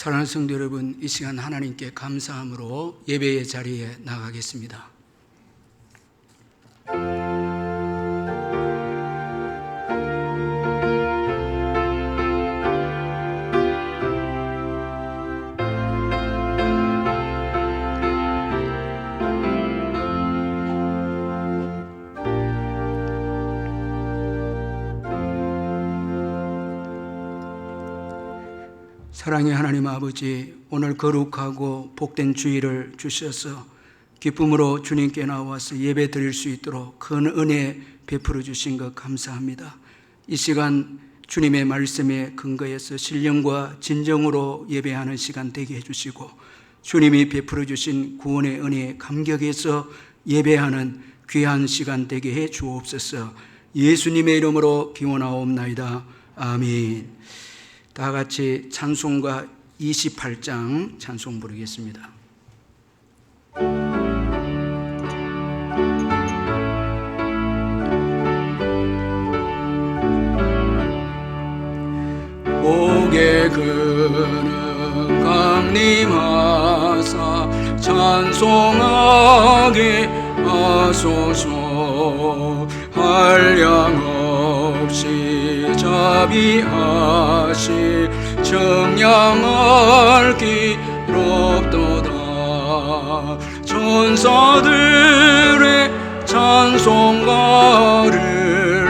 사랑하는 성도 여러분, 이 시간 하나님께 감사함으로 예배의 자리에 나가겠습니다. 사랑의 하나님 아버지, 오늘 거룩하고 복된 주일을 주셔서 기쁨으로 주님께 나와서 예배 드릴 수 있도록 큰 은혜 베풀어 주신 것 감사합니다. 이 시간 주님의 말씀에 근거해서 신령과 진정으로 예배하는 시간 되게 해주시고, 주님이 베풀어 주신 구원의 은혜에 감격해서 예배하는 귀한 시간 되게 해 주옵소서. 예수님의 이름으로 기원하옵나이다. 아멘. 다 같이 찬송가 28장 찬송 부르겠습니다. 고개 그는 강림하사 찬송하게 하소서. 한량 없이 자비하시 정량할 기롭도다. 천사들의 찬송가를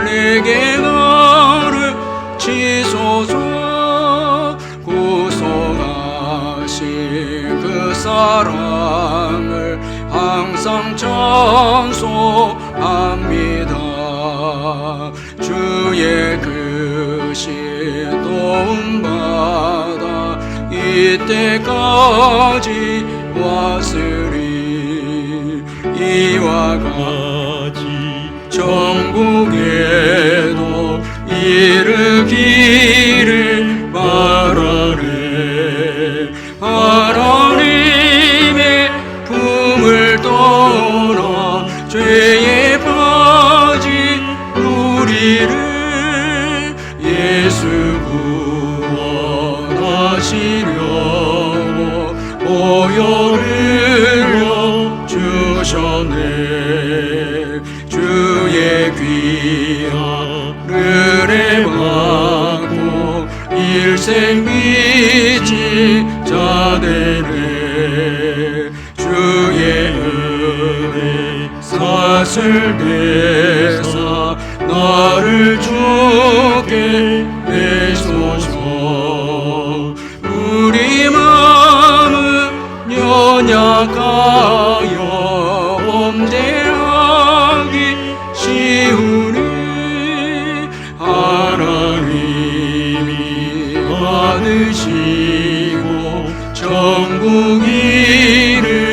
내게 가르치소서. 구속하신 그 사랑을 항상 찬송합니다. 주의 크신 도움받아 이때까지 왔으리. 이와 같이 천국에도 이르기를 바라네. 하나님의 품을 떠나 죄에 빠진 우리를 예수 구원하시려고 보혈을 주셨네. 주의 귀한 은혜 받고 일생 빚진 자 되네. 주의 은혜 사슬대사 나를 주게 내소서. 우리 마음은 연약하여 엄대하기 쉬우니 하나님이 많으시고 천국 이르시소서.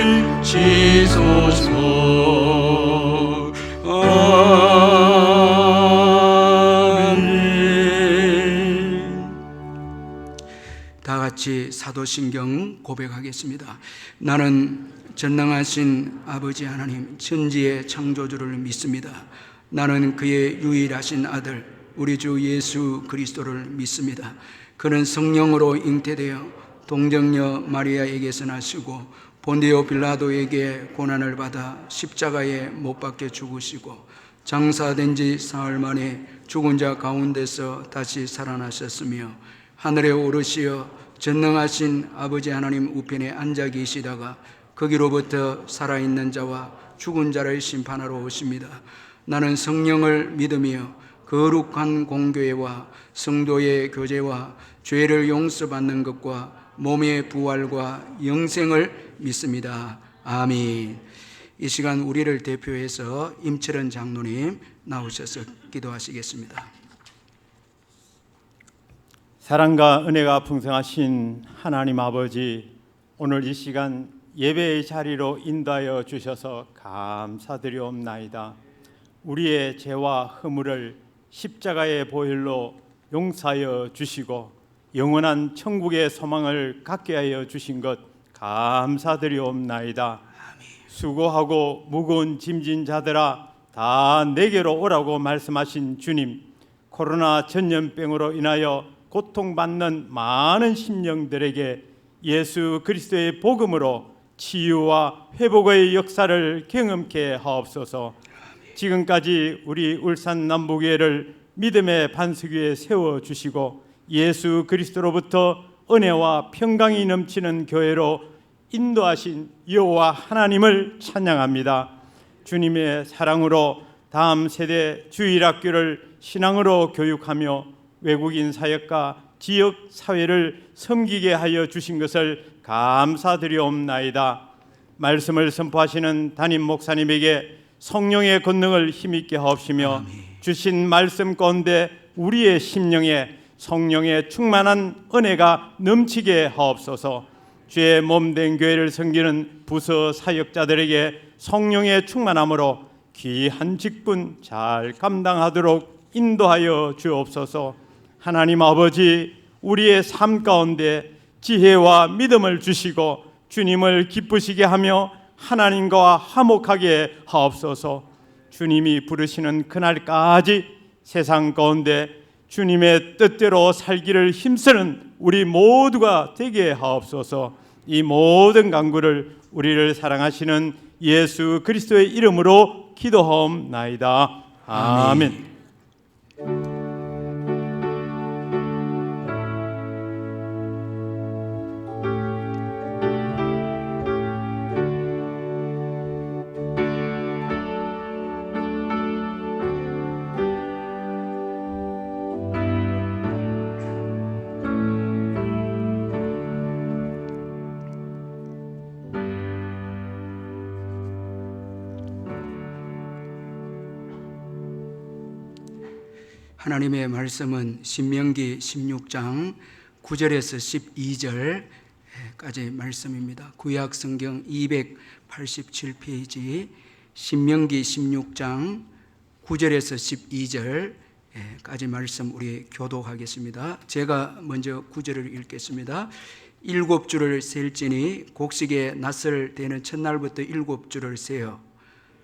다 같이 사도신경 고백하겠습니다. 나는 전능하신 아버지 하나님 천지의 창조주를 믿습니다. 나는 그의 유일하신 아들 우리 주 예수 그리스도를 믿습니다. 그는 성령으로 잉태되어 동정녀 마리아에게서 나시고 본디오 빌라도에게 고난을 받아 십자가에 못 박혀 죽으시고 장사된 지 사흘 만에 죽은 자 가운데서 다시 살아나셨으며 하늘에 오르시어 전능하신 아버지 하나님 우편에 앉아 계시다가 거기로부터 살아있는 자와 죽은 자를 심판하러 오십니다. 나는 성령을 믿으며 거룩한 공교회와 성도의 교제와 죄를 용서받는 것과 몸의 부활과 영생을 믿습니다. 아멘. 이 시간 우리를 대표해서 임철원 장로님 나오셔서 기도하시겠습니다. 사랑과 은혜가 풍성하신 하나님 아버지, 오늘 이 시간 예배의 자리로 인도하여 주셔서 감사드리옵나이다. 우리의 죄와 허물을 십자가의 보혈로 용서하여 주시고 영원한 천국의 소망을 갖게 하여 주신 것 감사드리옵나이다. 수고하고 무거운 짐진 자들아 다 내게로 오라고 말씀하신 주님, 코로나 전염병으로 인하여 고통받는 많은 심령들에게 예수 그리스도의 복음으로 치유와 회복의 역사를 경험케 하옵소서. 지금까지 우리 울산 남부교회를 믿음의 반석 위에 세워주시고 예수 그리스도로부터 은혜와 평강이 넘치는 교회로 인도하신 여호와 하나님을 찬양합니다. 주님의 사랑으로 다음 세대 주일학교를 신앙으로 교육하며 외국인 사역과 지역 사회를 섬기게 하여 주신 것을 감사드리옵나이다. 말씀을 선포하시는 담임 목사님에게 성령의 권능을 힘있게 하옵시며 주신 말씀 가운데 우리의 심령에 성령의 충만한 은혜가 넘치게 하옵소서. 주의 몸된 교회를 섬기는 부서 사역자들에게 성령의 충만함으로 귀한 직분 잘 감당하도록 인도하여 주옵소서. 하나님 아버지, 우리의 삶 가운데 지혜와 믿음을 주시고 주님을 기쁘시게 하며 하나님과 화목하게 하옵소서. 주님이 부르시는 그날까지 세상 가운데 주님의 뜻대로 살기를 힘쓰는 우리 모두가 되게 하옵소서. 이 모든 간구를 우리를 사랑하시는 예수 그리스도의 이름으로 기도하옵나이다. 아멘. 하나님의 말씀은 신명기 16장 9절에서 12절까지 말씀입니다. 구약 성경 287페이지 신명기 16장 9절에서 12절까지 말씀 우리 교독하겠습니다. 제가 먼저 9절을 읽겠습니다. 7주를 셀지니 곡식의 낫을 대는 첫날부터 7주를 세어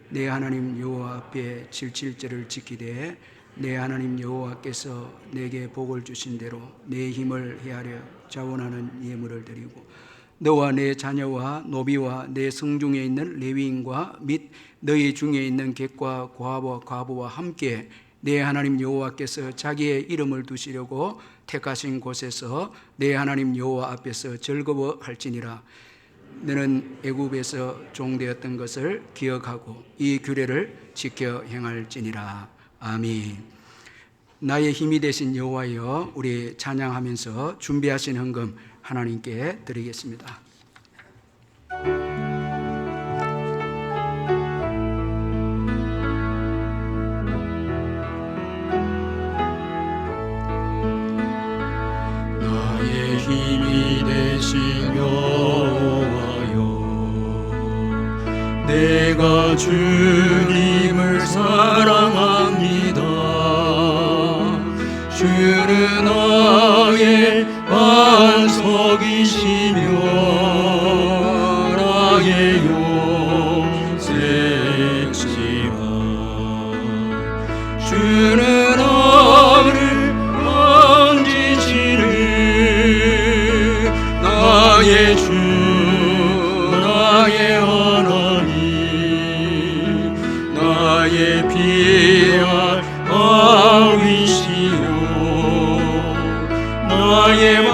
내 하나님 여호와 앞에 77절을 지키되 내 하나님 여호와께서 내게 복을 주신 대로 내 힘을 헤아려 자원하는 예물을 드리고 너와 내 자녀와 노비와 내 성중에 있는 레위인과 및 너희 중에 있는 객과 과부와 함께 내 하나님 여호와께서 자기의 이름을 두시려고 택하신 곳에서 내 하나님 여호와 앞에서 즐거워할지니라. 너는 애굽에서 종되었던 것을 기억하고 이 규례를 지켜 행할지니라. 아멘. 나의 힘이 되신 여호와여, 우리 찬양하면서 준비하신 헌금 하나님께 드리겠습니다. 나의 힘이 되신 여호와여, 내가 주님을 사랑합니다. 주는 나의 반석이시며 나의 요새지만 주는 나를 만지시는 나의 주 나의 하나님 나의 피할 아위시오 나의 마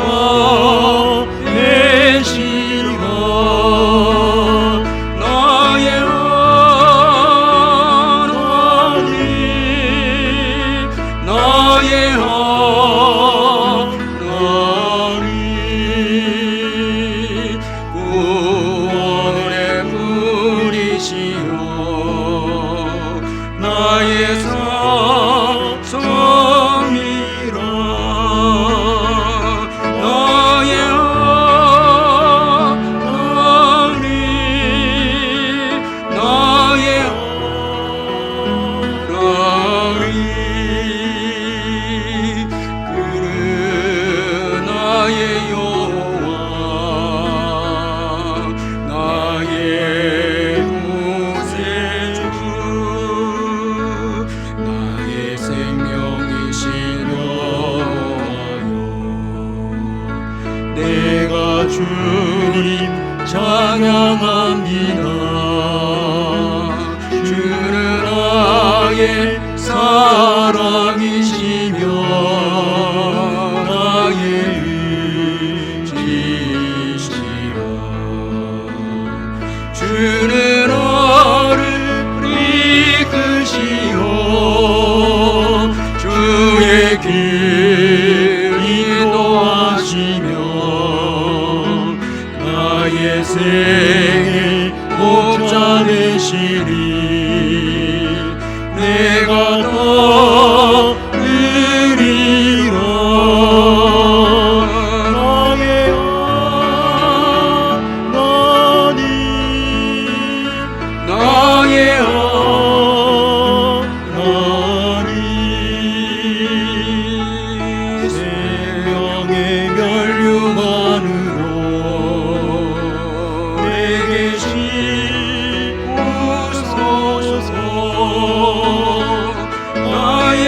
되시라 나의 하나님 나의 하나님 구원의 분이시여 나의 나의 사랑이시며 나의 의지시라. 주는 나를 이끄시어 주의 길 인도하시며 나의 생의 목자 되시니 내가 따르리라. 나의 하나님 나의 하나님 생명의 멸류관으로 내게 씌우소서. 나의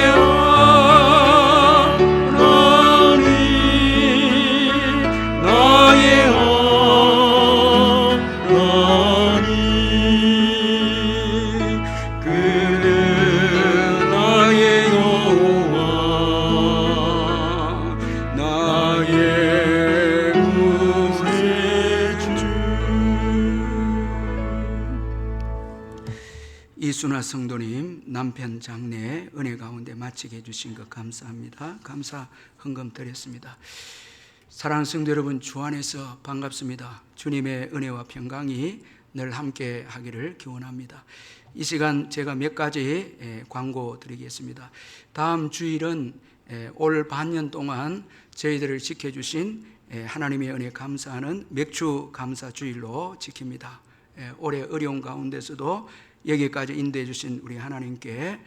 하나님 나의 하나님 그는 나의 여호와 나의 구세주. 이순아 성도님 남편 장례 은혜 가운데 마치게 해주신 것 감사합니다. 감사 헌금 드렸습니다. 사랑하는 성도 여러분, 주 안에서 반갑습니다. 주님의 은혜와 평강이 늘 함께 하기를 기원합니다. 이 시간 제가 몇 가지 광고 드리겠습니다. 다음 주일은 올 반년 동안 저희들을 지켜주신 하나님의 은혜 감사하는 맥주 감사 주일로 지킵니다. 올해 어려운 가운데서도 여기까지 인도해 주신 우리 하나님께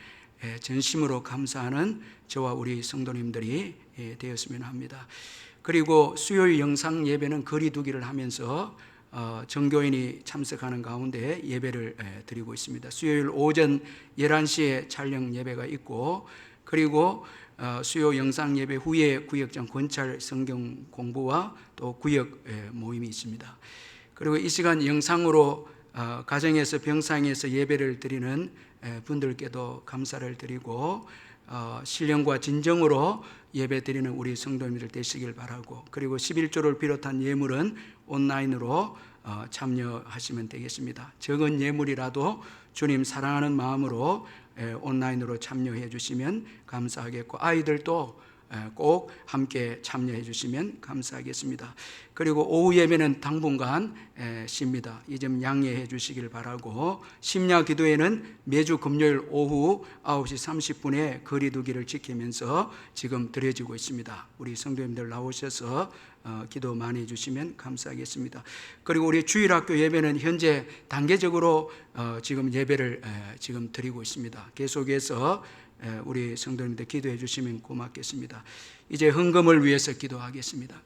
전심으로 감사하는 저와 우리 성도님들이 되었으면 합니다. 그리고 수요일 영상 예배는 거리두기를 하면서 정교인이 참석하는 가운데 예배를 드리고 있습니다. 수요일 오전 11시에 촬영 예배가 있고, 그리고 수요 영상 예배 후에 구역장 권찰 성경 공부와 또 구역 모임이 있습니다. 그리고 이 시간 영상으로 가정에서 병상에서 예배를 드리는 분들께도 감사를 드리고 신령과 진정으로 예배 드리는 우리 성도님들 되시길 바라고, 그리고 11조를 비롯한 예물은 온라인으로 참여하시면 되겠습니다. 적은 예물이라도 주님 사랑하는 마음으로 온라인으로 참여해 주시면 감사하겠고, 아이들도 꼭 함께 참여해 주시면 감사하겠습니다. 그리고 오후 예배는 당분간 쉽니다. 이 점 양해해 주시길 바라고, 심야 기도회는 매주 금요일 오후 9시 30분에 거리두기를 지키면서 지금 드려지고 있습니다. 우리 성도님들 나오셔서 기도 많이 해 주시면 감사하겠습니다. 그리고 우리 주일학교 예배는 현재 단계적으로 지금 예배를 지금 드리고 있습니다. 계속해서 우리 성도님들 기도해 주시면 고맙겠습니다. 이제 헌금을 위해서 기도하겠습니다.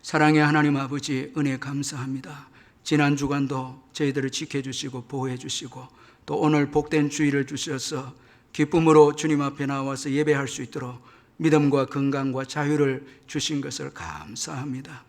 사랑의 하나님 아버지, 은혜 감사합니다. 지난 주간도 저희들을 지켜주시고 보호해 주시고 또 오늘 복된 주일을 주셔서 기쁨으로 주님 앞에 나와서 예배할 수 있도록 믿음과 건강과 자유를 주신 것을 감사합니다.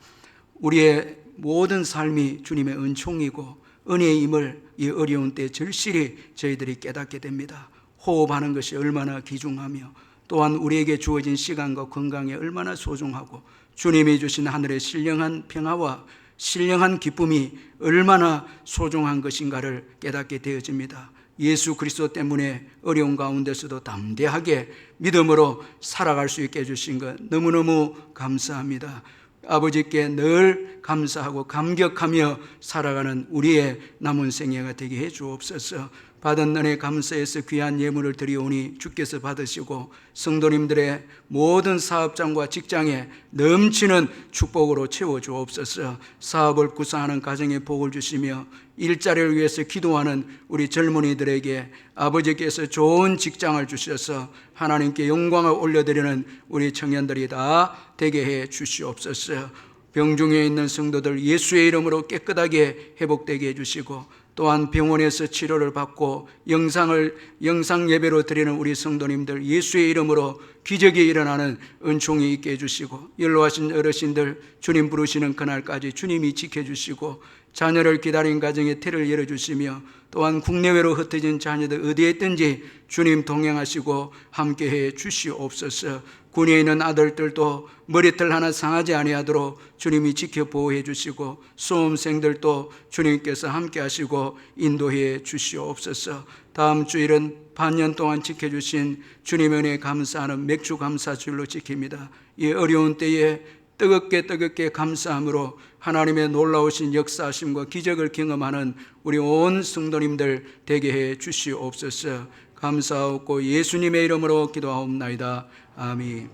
우리의 모든 삶이 주님의 은총이고 은혜임을 이 어려운 때 절실히 저희들이 깨닫게 됩니다. 호흡하는 것이 얼마나 귀중하며 또한 우리에게 주어진 시간과 건강이 얼마나 소중하고 주님이 주신 하늘의 신령한 평화와 신령한 기쁨이 얼마나 소중한 것인가를 깨닫게 되어집니다. 예수 그리스도 때문에 어려운 가운데서도 담대하게 믿음으로 살아갈 수 있게 해주신 것 너무너무 감사합니다. 아버지께 늘 감사하고 감격하며 살아가는 우리의 남은 생애가 되게 해 주옵소서. 받은 은혜 감사해서 귀한 예물을 드리오니 주께서 받으시고 성도님들의 모든 사업장과 직장에 넘치는 축복으로 채워주옵소서. 사업을 구상하는 가정에 복을 주시며 일자리를 위해서 기도하는 우리 젊은이들에게 아버지께서 좋은 직장을 주셔서 하나님께 영광을 올려드리는 우리 청년들이 다 되게 해 주시옵소서. 병중에 있는 성도들 예수의 이름으로 깨끗하게 회복되게 해주시고 또한 병원에서 치료를 받고 영상 예배로 드리는 우리 성도님들 예수의 이름으로 기적이 일어나는 은총이 있게 해주시고 연로하신 어르신들 주님 부르시는 그날까지 주님이 지켜주시고 자녀를 기다린 가정에 태를 열어주시며 또한 국내외로 흩어진 자녀들 어디에 있든지 주님 동행하시고 함께해 주시옵소서. 군에 있는 아들들도 머리털 하나 상하지 아니하도록 주님이 지켜 보호해 주시고 수험생들도 주님께서 함께 하시고 인도해 주시옵소서. 다음 주일은 반년 동안 지켜주신 주님의 은혜에 감사하는 맥주 감사주일로 지킵니다. 이 어려운 때에 뜨겁게 감사함으로 하나님의 놀라우신 역사하심과 기적을 경험하는 우리 온 성도님들 되게 해 주시옵소서. 감사하고 예수님의 이름으로 기도하옵나이다. 아멘.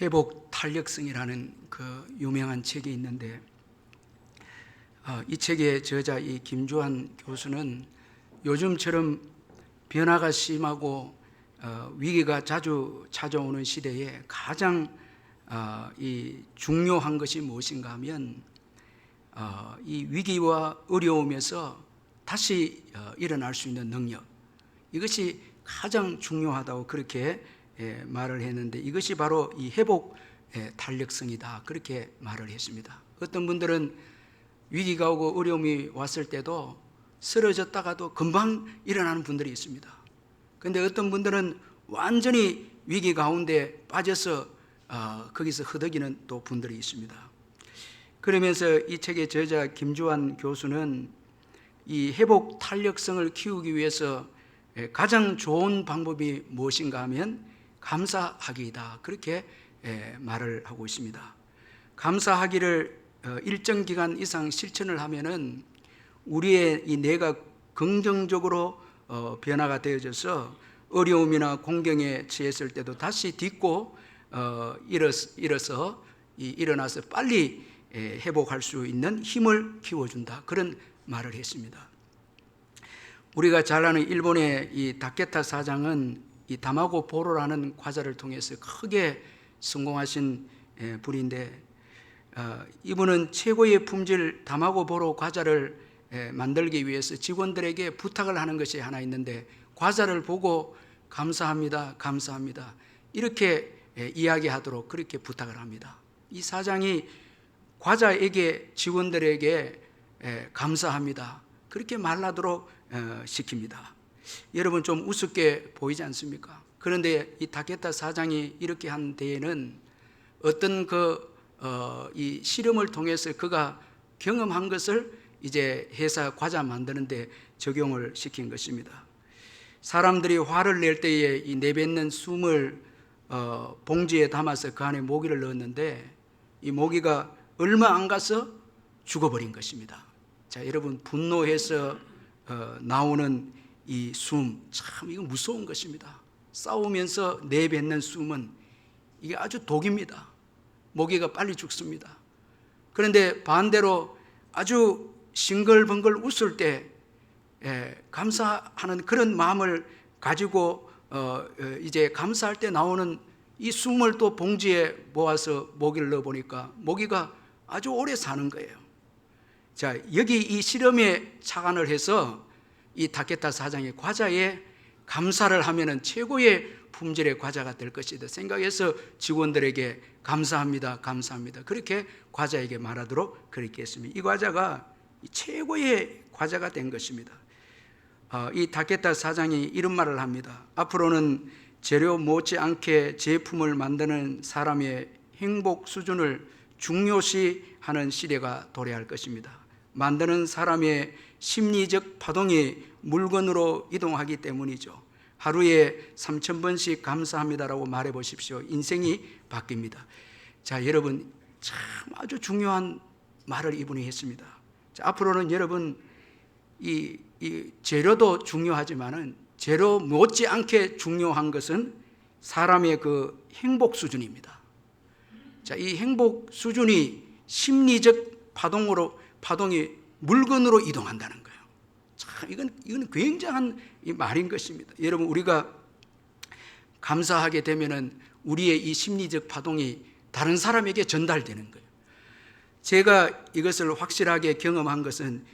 회복 탄력성이라는 그 유명한 책이 있는데 이 책의 저자 이 김주환 교수는 요즘처럼 변화가 심하고 위기가 자주 찾아오는 시대에 가장 이 중요한 것이 무엇인가 하면 이 위기와 어려움에서 다시 일어날 수 있는 능력, 이것이 가장 중요하다고 그렇게 말을 했는데 이것이 바로 이 회복 탄력성이다 그렇게 말을 했습니다. 어떤 분들은 위기가 오고 어려움이 왔을 때도 쓰러졌다가도 금방 일어나는 분들이 있습니다. 그런데 어떤 분들은 완전히 위기 가운데 빠져서 거기서 허덕이는 또 분들이 있습니다. 그러면서 이 책의 저자 김주환 교수는 이 회복 탄력성을 키우기 위해서 가장 좋은 방법이 무엇인가 하면 감사하기이다 그렇게 말을 하고 있습니다. 감사하기를 일정 기간 이상 실천을 하면은 우리의 이 뇌가 긍정적으로 변화가 되어져서 어려움이나 공경에 처했을 때도 다시 딛고 일어나서 빨리 회복할 수 있는 힘을 키워준다 그런 말을 했습니다. 우리가 잘 아는 일본의 이 다케타 사장은 이 다마고 보로라는 과자를 통해서 크게 성공하신 분인데 이분은 최고의 품질 다마고 보로 과자를 만들기 위해서 직원들에게 부탁을 하는 것이 하나 있는데 과자를 보고 감사합니다 이렇게 이야기하도록 그렇게 부탁을 합니다. 이 사장이 과자에게 직원들에게 감사합니다 그렇게 말하도록 시킵니다. 여러분 좀 우습게 보이지 않습니까? 그런데 이 다케타 사장이 이렇게 한 데에는 어떤 이 실험을 통해서 그가 경험한 것을 이제 회사 과자 만드는데 적용을 시킨 것입니다. 사람들이 화를 낼 때에 이 내뱉는 숨을 봉지에 담아서 그 안에 모기를 넣었는데 이 모기가 얼마 안 가서 죽어버린 것입니다. 자, 여러분 분노해서 나오는 이 숨, 참 이거 무서운 것입니다. 싸우면서 내뱉는 숨은 이게 아주 독입니다. 모기가 빨리 죽습니다. 그런데 반대로 아주 싱글벙글 웃을 때 감사하는 그런 마음을 가지고 이제 감사할 때 나오는 이 숨을 또 봉지에 모아서 모기를 넣어보니까 모기가 아주 오래 사는 거예요. 자, 여기 이 실험에 착안을 해서 이 다케타 사장의 과자에 감사를 하면은 최고의 품질의 과자가 될 것이다 생각해서 직원들에게 감사합니다 그렇게 과자에게 말하도록 그렇게 했습니다. 이 과자가 최고의 과자가 된 것입니다. 이 다케타 사장이 이런 말을 합니다. 앞으로는 재료 못지않게 제품을 만드는 사람의 행복 수준을 중요시하는 시대가 도래할 것입니다. 만드는 사람의 심리적 파동이 물건으로 이동하기 때문이죠. 하루에 3,000번씩 감사합니다라고 말해 보십시오. 인생이 바뀝니다. 자, 여러분 참 아주 중요한 말을 이분이 했습니다. 자, 앞으로는 여러분 이 재료도 중요하지만은 재료 못지않게 중요한 것은 사람의 그 행복 수준입니다. 자, 이 행복 수준이 심리적 파동이 물건으로 이동한다는 거예요. 참 이건 굉장한 이 말인 것입니다. 여러분 우리가 감사하게 되면은 우리의 이 심리적 파동이 다른 사람에게 전달되는 거예요. 제가 이것을 확실하게 경험한 것은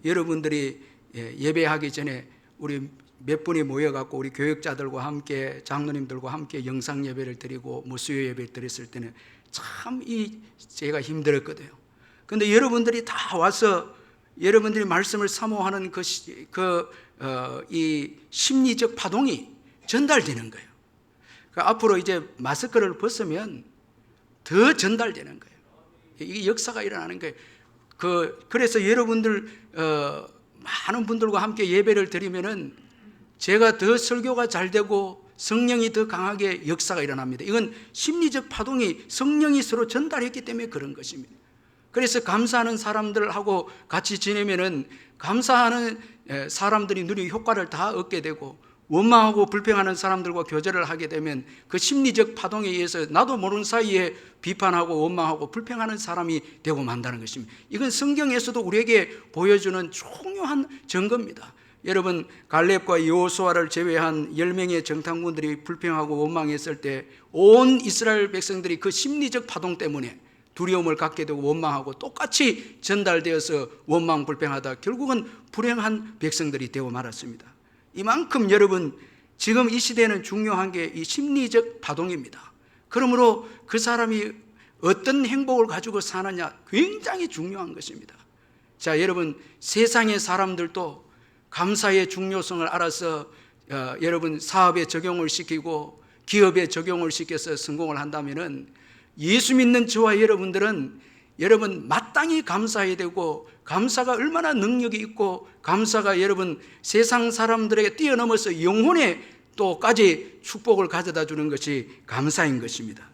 여러분들이 예배하기 전에 우리 몇 분이 모여갖고 우리 교역자들과 함께 장로님들과 함께 영상 예배를 드리고 수요 예배를 드렸을 때는 참 제가 힘들었거든요. 근데 여러분들이 다 와서 여러분들이 말씀을 사모하는 이 심리적 파동이 전달되는 거예요. 그러니까 앞으로 이제 마스크를 벗으면 더 전달되는 거예요. 이 역사가 일어나는 거예요. 그래서 여러분들 많은 분들과 함께 예배를 드리면은 제가 더 설교가 잘 되고 성령이 더 강하게 역사가 일어납니다. 이건 심리적 파동이 성령이 서로 전달했기 때문에 그런 것입니다. 그래서 감사하는 사람들하고 같이 지내면은 감사하는 사람들이 누리 효과를 다 얻게 되고, 원망하고 불평하는 사람들과 교제를 하게 되면 그 심리적 파동에 의해서 나도 모르는 사이에 비판하고 원망하고 불평하는 사람이 되고 만다는 것입니다. 이건 성경에서도 우리에게 보여주는 중요한 증거입니다. 여러분, 갈렙과 여호수아를 제외한 10명의 정탐꾼들이 불평하고 원망했을 때 온 이스라엘 백성들이 그 심리적 파동 때문에 두려움을 갖게 되고 원망하고 똑같이 전달되어서 원망 불평하다 결국은 불행한 백성들이 되어 말았습니다. 이만큼 여러분, 지금 이 시대는 중요한 게 이 심리적 파동입니다. 그러므로 그 사람이 어떤 행복을 가지고 사느냐 굉장히 중요한 것입니다. 자, 여러분, 세상의 사람들도 감사의 중요성을 알아서 여러분 사업에 적용을 시키고 기업에 적용을 시켜서 성공을 한다면은 예수 믿는 저와 여러분들은 여러분 마땅히 감사해야 되고, 감사가 얼마나 능력이 있고, 감사가 여러분 세상 사람들에게 뛰어넘어서 영혼에 또까지 축복을 가져다 주는 것이 감사인 것입니다.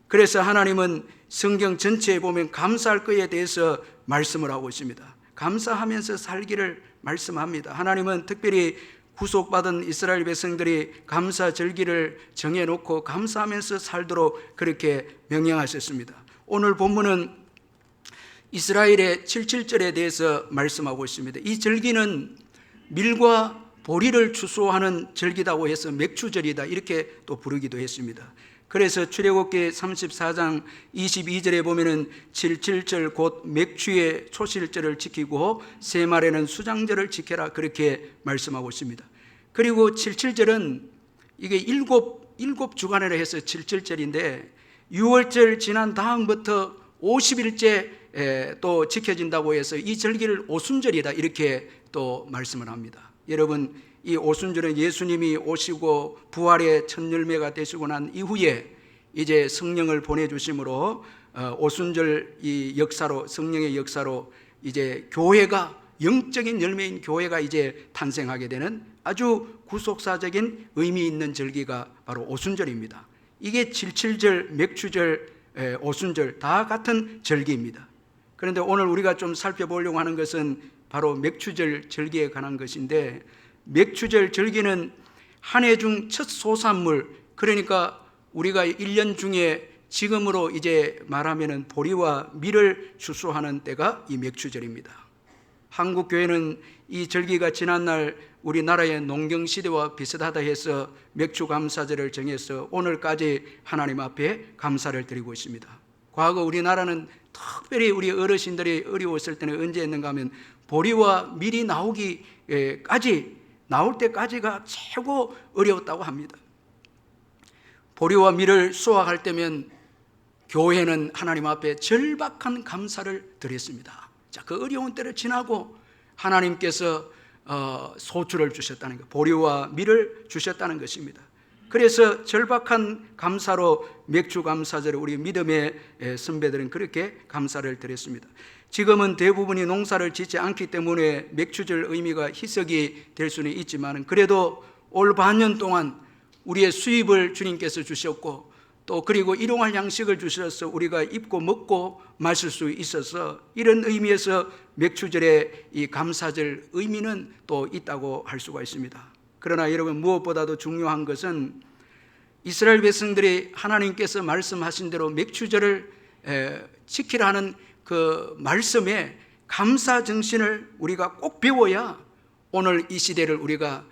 그래서 하나님은 성경 전체에 보면 감사할 것에 대해서 말씀을 하고 있습니다. 감사하면서 살기를 말씀합니다. 하나님은 특별히 구속받은 이스라엘 백성들이 감사 절기를 정해놓고 감사하면서 살도록 그렇게 명령하셨습니다. 오늘 본문은 이스라엘의 77절에 대해서 말씀하고 있습니다. 이 절기는 밀과 보리를 추수하는 절기다고 해서 맥추절이다 이렇게 또 부르기도 했습니다. 그래서 출애굽기 34장 22절에 보면은 77절 곧 맥추의 초실절을 지키고 세 말에는 수장절을 지켜라 그렇게 말씀하고 있습니다. 그리고 77절은 이게 일곱 주간이라 해서 77절인데 6월절 지난 다음부터 50일째 또 지켜진다고 해서 이 절기를 오순절이다 이렇게 또 말씀을 합니다. 여러분, 이 오순절은 예수님이 오시고 부활의 첫 열매가 되시고 난 이후에 이제 성령을 보내주심으로 오순절 이 역사로, 성령의 역사로 이제 교회가, 영적인 열매인 교회가 이제 탄생하게 되는 아주 구속사적인 의미 있는 절기가 바로 오순절입니다. 이게 77절, 맥추절, 오순절 다 같은 절기입니다. 그런데 오늘 우리가 좀 살펴보려고 하는 것은 바로 맥추절 절기에 관한 것인데, 맥추절 절기는 한 해 중 첫 소산물, 그러니까 우리가 1년 중에 지금으로 이제 말하면은 보리와 밀을 추수하는 때가 이 맥추절입니다. 한국 교회는 이 절기가 지난 날 우리나라의 농경 시대와 비슷하다 해서 맥추 감사절을 정해서 오늘까지 하나님 앞에 감사를 드리고 있습니다. 과거 우리나라는 특별히 우리 어르신들이 어려웠을 때는 언제 했는가 하면 보리와 밀이 나올 때까지가 최고 어려웠다고 합니다. 보리와 밀을 수확할 때면 교회는 하나님 앞에 절박한 감사를 드렸습니다. 자, 그 어려운 때를 지나고 하나님께서 소출을 주셨다는 것, 보리와 밀을 주셨다는 것입니다. 그래서 절박한 감사로 맥주 감사절을 우리 믿음의 선배들은 그렇게 감사를 드렸습니다. 지금은 대부분이 농사를 짓지 않기 때문에 맥주절 의미가 희석이 될 수는 있지만, 그래도 올 반년 동안 우리의 수입을 주님께서 주셨고, 또 그리고 일용할 양식을 주셔서 우리가 입고 먹고 마실 수 있어서, 이런 의미에서 맥추절의 이 감사절 의미는 또 있다고 할 수가 있습니다. 그러나 여러분, 무엇보다도 중요한 것은 이스라엘 백성들이 하나님께서 말씀하신 대로 맥추절을 지키라는 그 말씀에 감사 정신을 우리가 꼭 배워야 오늘 이 시대를 우리가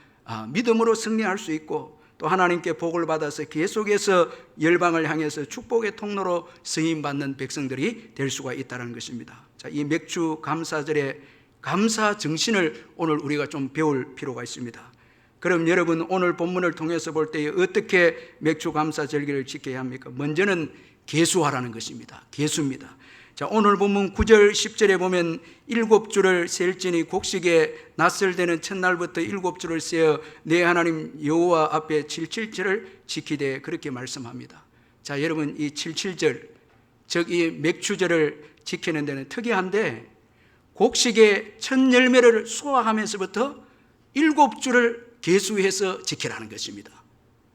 믿음으로 승리할 수 있고, 또 하나님께 복을 받아서 계속해서 열방을 향해서 축복의 통로로 쓰임받는 백성들이 될 수가 있다는 것입니다. 자, 이 맥주 감사절의 감사 정신을 오늘 우리가 좀 배울 필요가 있습니다. 그럼 여러분, 오늘 본문을 통해서 볼 때 어떻게 맥주 감사 절기를 지켜야 합니까? 먼저는 계수하라는 것입니다. 계수입니다. 자, 오늘 본문 9절 10절에 보면 7주를 셀지니 곡식에 낯을 대는 첫날부터 7주를 세어 내 하나님 여호와 앞에 77절을 지키되, 그렇게 말씀합니다. 자, 여러분, 이 77절, 즉 이 맥주절을 지키는 데는 특이한데, 곡식의 첫 열매를 수확하면서부터 7주를 계수해서 지키라는 것입니다.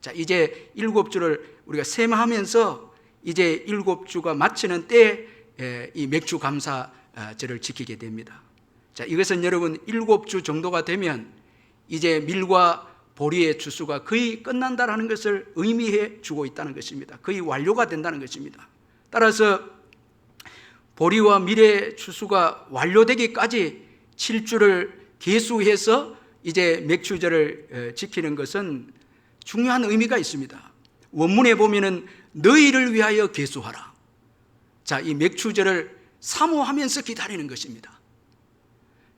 자, 이제 7주를 우리가 셈하면서 이제 7주가 마치는 때에 이 맥주 감사절을 지키게 됩니다. 자, 이것은 여러분 7주 정도가 되면 이제 밀과 보리의 추수가 거의 끝난다라는 것을 의미해 주고 있다는 것입니다. 거의 완료가 된다는 것입니다. 따라서 보리와 밀의 추수가 완료되기까지 7주를 계수해서 이제 맥주절을 지키는 것은 중요한 의미가 있습니다. 원문에 보면은 너희를 위하여 계수하라. 자, 이 맥주절을 사모하면서 기다리는 것입니다.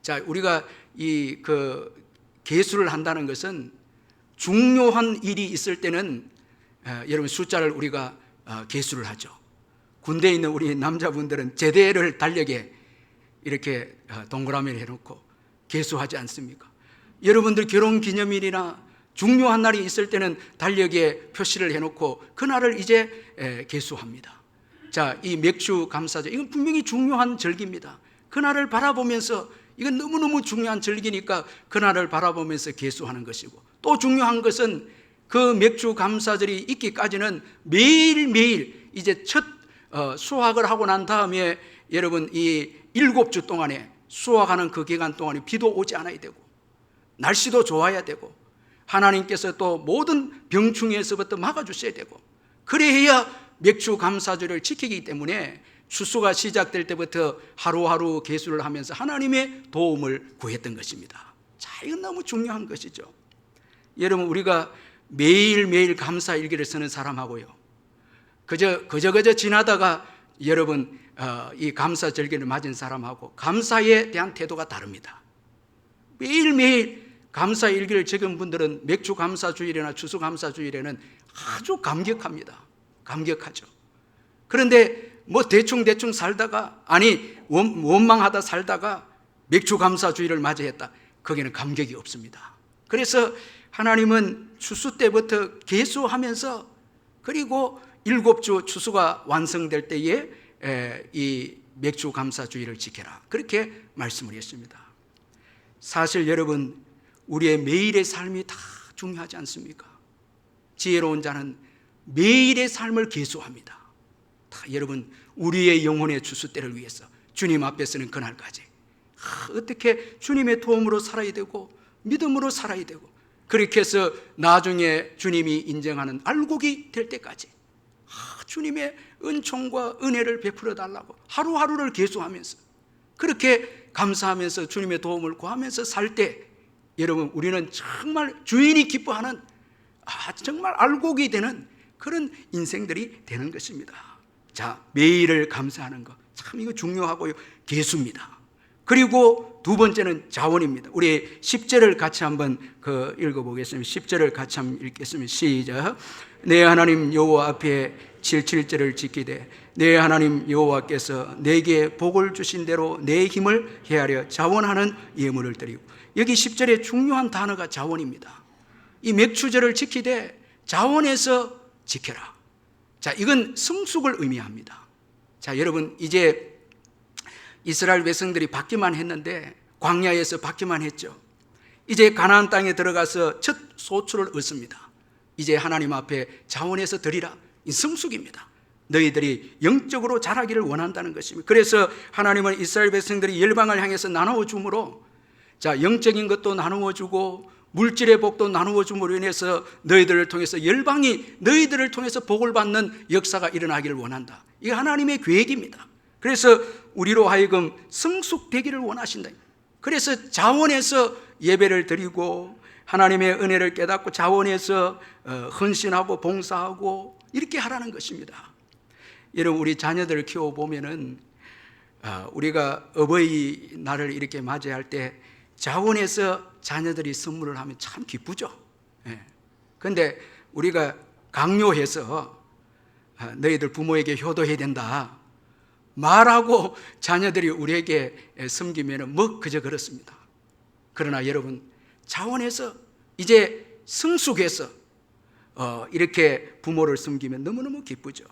자, 우리가 이 계수를 한다는 것은 중요한 일이 있을 때는 여러분 숫자를 우리가 계수를 하죠. 군대에 있는 우리 남자분들은 제대를 달력에 이렇게 동그라미를 해놓고 계수하지 않습니까? 여러분들 결혼기념일이나 중요한 날이 있을 때는 달력에 표시를 해놓고 그날을 이제 계수합니다. 자, 이 맥주 감사절, 이건 분명히 중요한 절기입니다. 그날을 바라보면서, 이건 너무너무 중요한 절기니까 그날을 바라보면서 계수하는 것이고, 또 중요한 것은 그 맥주 감사절이 있기까지는 매일매일 이제 첫 수확을 하고 난 다음에 여러분 이 7주 동안에 수확하는 그 기간 동안에 비도 오지 않아야 되고 날씨도 좋아야 되고 하나님께서 또 모든 병충해에서부터 막아주셔야 되고, 그래야 맥주 감사절을 지키기 때문에 추수가 시작될 때부터 하루하루 계수를 하면서 하나님의 도움을 구했던 것입니다. 자, 이건 너무 중요한 것이죠. 여러분, 우리가 매일매일 감사일기를 쓰는 사람하고요, 그저 지나다가 여러분 이 감사절기를 맞은 사람하고 감사에 대한 태도가 다릅니다. 매일매일 감사일기를 적은 분들은 맥주 감사주일이나 추수 감사주일에는 아주 감격합니다. 감격하죠. 그런데 뭐 대충 살다가, 아니 원망하다 살다가 맥주 감사주일을 맞이했다, 거기는 감격이 없습니다. 그래서 하나님은 추수 때부터 계수하면서, 그리고 7주 추수가 완성될 때에 이 맥주 감사주일을 지켜라, 그렇게 말씀을 했습니다. 사실 여러분, 우리의 매일의 삶이 다 중요하지 않습니까? 지혜로운 자는 매일의 삶을 계수합니다. 다 여러분, 우리의 영혼의 추수 때를 위해서 주님 앞에서는 그날까지 어떻게 주님의 도움으로 살아야 되고 믿음으로 살아야 되고, 그렇게 해서 나중에 주님이 인정하는 알곡이 될 때까지 주님의 은총과 은혜를 베풀어 달라고 하루하루를 계수하면서, 그렇게 감사하면서 주님의 도움을 구하면서 살 때 여러분, 우리는 정말 주인이 기뻐하는 정말 알곡이 되는 그런 인생들이 되는 것입니다. 자, 매일을 감사하는 것, 참 이거 중요하고요, 계수입니다. 그리고 두 번째는 자원입니다. 우리 10절을 같이 한번 읽어보겠습니다. 10절을 같이 한번 읽겠습니다. 시작. 내 하나님 여호와 앞에 77절을 지키되 내 하나님 여호와께서 내게 복을 주신 대로 내 힘을 헤아려 자원하는 예물을 드리고, 여기 10절에 중요한 단어가 자원입니다. 이 맥주절을 지키되 자원해서 지켜라. 자, 이건 성숙을 의미합니다. 자, 여러분, 이제 이스라엘 백성들이 받기만 했는데, 광야에서 받기만 했죠. 이제 가나안 땅에 들어가서 첫 소출을 얻습니다. 이제 하나님 앞에 자원해서 드리라. 이 성숙입니다. 너희들이 영적으로 자라기를 원한다는 것입니다. 그래서 하나님은 이스라엘 백성들이 열방을 향해서 나누어 줌으로, 자, 영적인 것도 나누어 주고 물질의 복도 나누어 줌으로 인해서 너희들을 통해서 열방이 너희들을 통해서 복을 받는 역사가 일어나기를 원한다. 이게 하나님의 계획입니다. 그래서 우리로 하여금 성숙되기를 원하신다. 그래서 자원해서 예배를 드리고 하나님의 은혜를 깨닫고 자원해서 헌신하고 봉사하고 이렇게 하라는 것입니다. 여러분, 우리 자녀들을 키워보면은 우리가 어버이날을 이렇게 맞이할 때 자원해서 자녀들이 선물을 하면 참 기쁘죠. 그런데 우리가 강요해서 너희들 부모에게 효도해야 된다 말하고 자녀들이 우리에게 섬기면 뭐 그저 그렇습니다. 그러나 여러분, 자원해서 이제 성숙해서 이렇게 부모를 섬기면 너무너무 기쁘죠.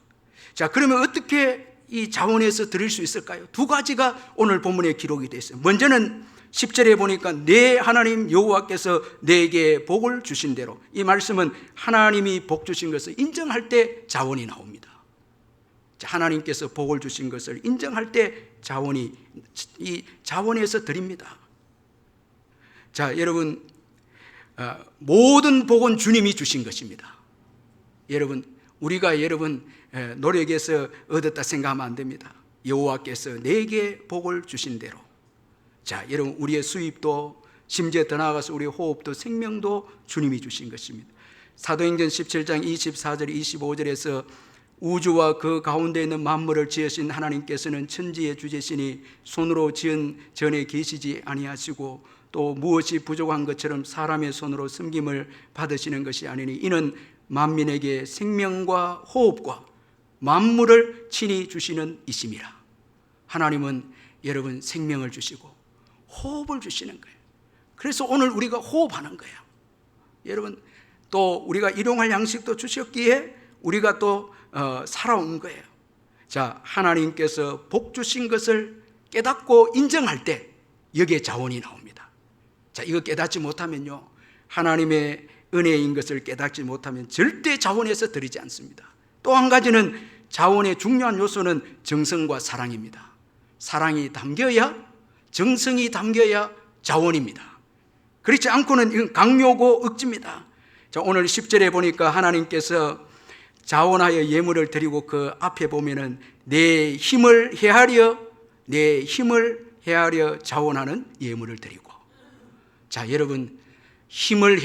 자, 그러면 어떻게 이 자원해서 드릴 수 있을까요? 두 가지가 오늘 본문에 기록이 되어 있어요. 먼저는 10절에 보니까 내 하나님 여호와께서 내게 복을 주신 대로, 이 말씀은 하나님이 복 주신 것을 인정할 때 자원이 나옵니다. 자, 하나님께서 복을 주신 것을 인정할 때 자원이, 이 자원에서 드립니다. 자, 여러분, 모든 복은 주님이 주신 것입니다. 여러분, 우리가 여러분 노력해서 얻었다 생각하면 안 됩니다. 여호와께서 내게 복을 주신 대로. 자, 여러분, 우리의 수입도, 심지어 더 나아가서 우리의 호흡도, 생명도 주님이 주신 것입니다. 사도행전 17장 24절 25절에서 우주와 그 가운데 있는 만물을 지으신 하나님께서는 천지의 주제시니 손으로 지은 전에 계시지 아니하시고 또 무엇이 부족한 것처럼 사람의 손으로 섬김을 받으시는 것이 아니니 이는 만민에게 생명과 호흡과 만물을 친히 주시는 이심이라. 하나님은 여러분 생명을 주시고 호흡을 주시는 거예요. 그래서 오늘 우리가 호흡하는 거예요. 여러분, 또 우리가 일용할 양식도 주셨기에 우리가 또 살아온 거예요. 자, 하나님께서 복 주신 것을 깨닫고 인정할 때 여기에 자원이 나옵니다. 자, 이거 깨닫지 못하면요, 하나님의 은혜인 것을 깨닫지 못하면 절대 자원해서 드리지 않습니다. 또 한 가지는 자원의 중요한 요소는 정성과 사랑입니다. 사랑이 담겨야, 정성이 담겨야 자원입니다. 그렇지 않고는 이건 강요고 억지입니다. 자, 오늘 10절에 보니까 하나님께서 자원하여 예물을 드리고 그 앞에 보면은 내 힘을 헤아려 자원하는 예물을 드리고. 자, 여러분, 힘을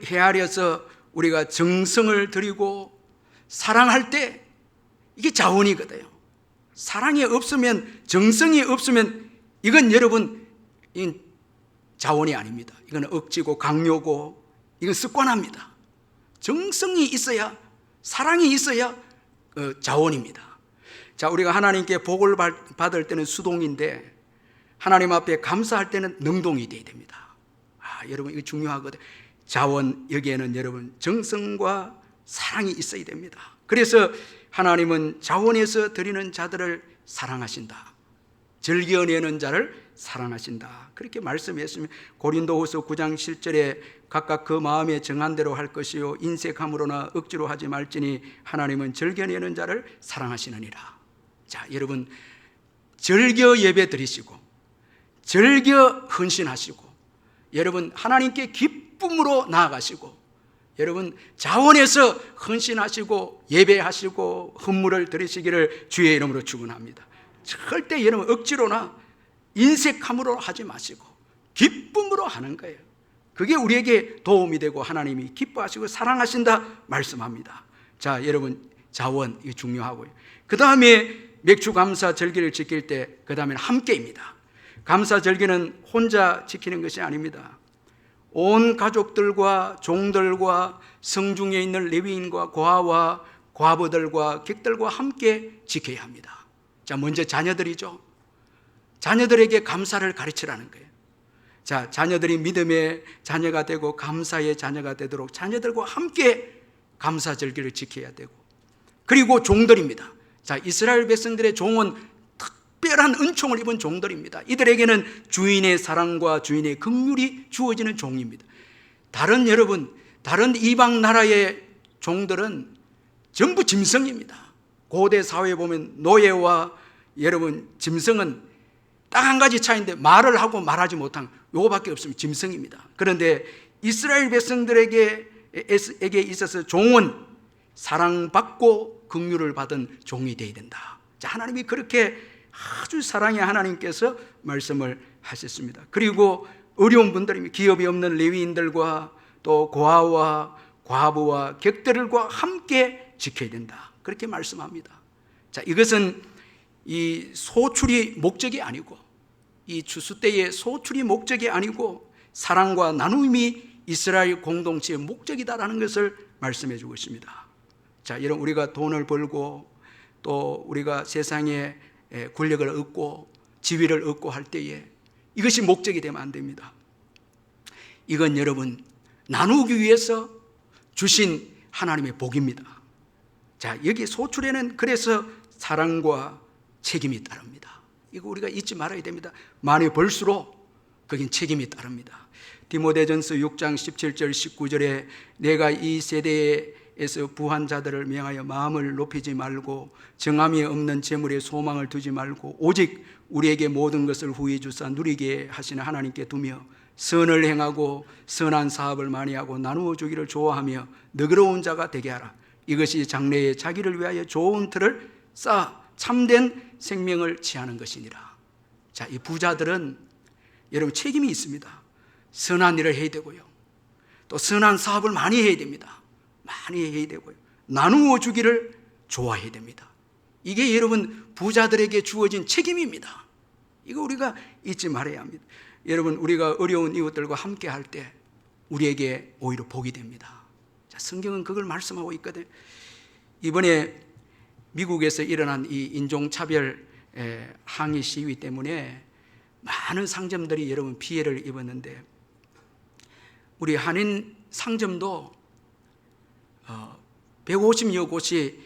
헤아려서 우리가 정성을 드리고 사랑할 때 이게 자원이거든요. 사랑이 없으면, 정성이 없으면 이건 여러분, 이건 자원이 아닙니다. 이건 억지고 강요고 이건 습관합니다. 정성이 있어야, 사랑이 있어야 자원입니다. 자, 우리가 하나님께 복을 받을 때는 수동인데 하나님 앞에 감사할 때는 능동이 되어야 됩니다. 여러분, 이거 중요하거든요. 자원, 여기에는 여러분 정성과 사랑이 있어야 됩니다. 그래서 하나님은 자원해서 드리는 자들을 사랑하신다. 즐겨내는 자를 사랑하신다. 그렇게 말씀했으면 고린도후서 9장 7절에 각각 그 마음에 정한 대로 할 것이요 인색함으로나 억지로 하지 말지니 하나님은 즐겨내는 자를 사랑하시느니라. 자, 여러분, 즐겨 예배 드리시고 즐겨 헌신하시고 여러분 하나님께 기쁨으로 나아가시고 여러분 자원해서 헌신하시고 예배하시고 헌물을 드리시기를 주의 이름으로 축원합니다. 절대 여러분 억지로나 인색함으로 하지 마시고 기쁨으로 하는 거예요. 그게 우리에게 도움이 되고 하나님이 기뻐하시고 사랑하신다 말씀합니다. 자, 여러분, 자원 이거 중요하고요. 그 다음에 맥주 감사 절기를 지킬 때 그 다음에는 함께입니다. 감사 절기는 혼자 지키는 것이 아닙니다. 온 가족들과 종들과 성중에 있는 레위인과 고아와 과부들과 객들과 함께 지켜야 합니다. 자, 먼저 자녀들이죠. 자녀들에게 감사를 가르치라는 거예요. 자, 자녀들이 믿음의 자녀가 되고 감사의 자녀가 되도록 자녀들과 함께 감사 절기를 지켜야 되고, 그리고 종들입니다. 자, 이스라엘 백성들의 종은 특별한 은총을 입은 종들입니다. 이들에게는 주인의 사랑과 주인의 긍휼이 주어지는 종입니다. 다른 이방 나라의 종들은 전부 짐승입니다. 고대 사회에 보면 노예와 여러분 짐승은 딱 한 가지 차이인데 말을 하고 말하지 못한 요거밖에 없습니다. 짐승입니다. 그런데 이스라엘 백성들에게 있어서 종은 사랑받고 긍휼을 받은 종이 되어야 된다. 자, 하나님이 그렇게 아주 사랑의 하나님께서 말씀을 하셨습니다. 그리고 어려운 분들이 기업이 없는 레위인들과 또 고아와 과부와 객들과 함께 지켜야 된다, 그렇게 말씀합니다. 자, 이것은 이 소출이 목적이 아니고, 이 추수 때의 소출이 목적이 아니고 사랑과 나눔이 이스라엘 공동체의 목적이다라는 것을 말씀해 주고 있습니다. 자, 이런 우리가 돈을 벌고 또 우리가 세상에 권력을 얻고 지위를 얻고 할 때에 이것이 목적이 되면 안 됩니다. 이건 여러분 나누기 위해서 주신 하나님의 복입니다. 자, 여기 소출에는 그래서 사랑과 책임이 따릅니다. 이거 우리가 잊지 말아야 됩니다. 많이 벌수록 거긴 책임이 따릅니다. 디모데전서 6장 17절 19절에 내가 이 세대에서 부한 자들을 명하여 마음을 높이지 말고 정함이 없는 재물에 소망을 두지 말고 오직 우리에게 모든 것을 후히 주사 누리게 하시는 하나님께 두며 선을 행하고 선한 사업을 많이 하고 나누어 주기를 좋아하며 너그러운 자가 되게 하라. 이것이 장래에 자기를 위하여 좋은 틀을 쌓아 참된 생명을 취하는 것이니라. 자, 이 부자들은 여러분 책임이 있습니다. 선한 일을 해야 되고요, 또 선한 사업을 많이 해야 됩니다. 많이 해야 되고요, 나누어 주기를 좋아해야 됩니다. 이게 여러분 부자들에게 주어진 책임입니다. 이거 우리가 잊지 말아야 합니다. 여러분 우리가 어려운 이웃들과 함께 할 때 우리에게 오히려 복이 됩니다. 자, 성경은 그걸 말씀하고 있거든요. 이번에 미국에서 일어난 이 인종차별 항의 시위 때문에 많은 상점들이 여러분 피해를 입었는데 우리 한인 상점도 150여 곳이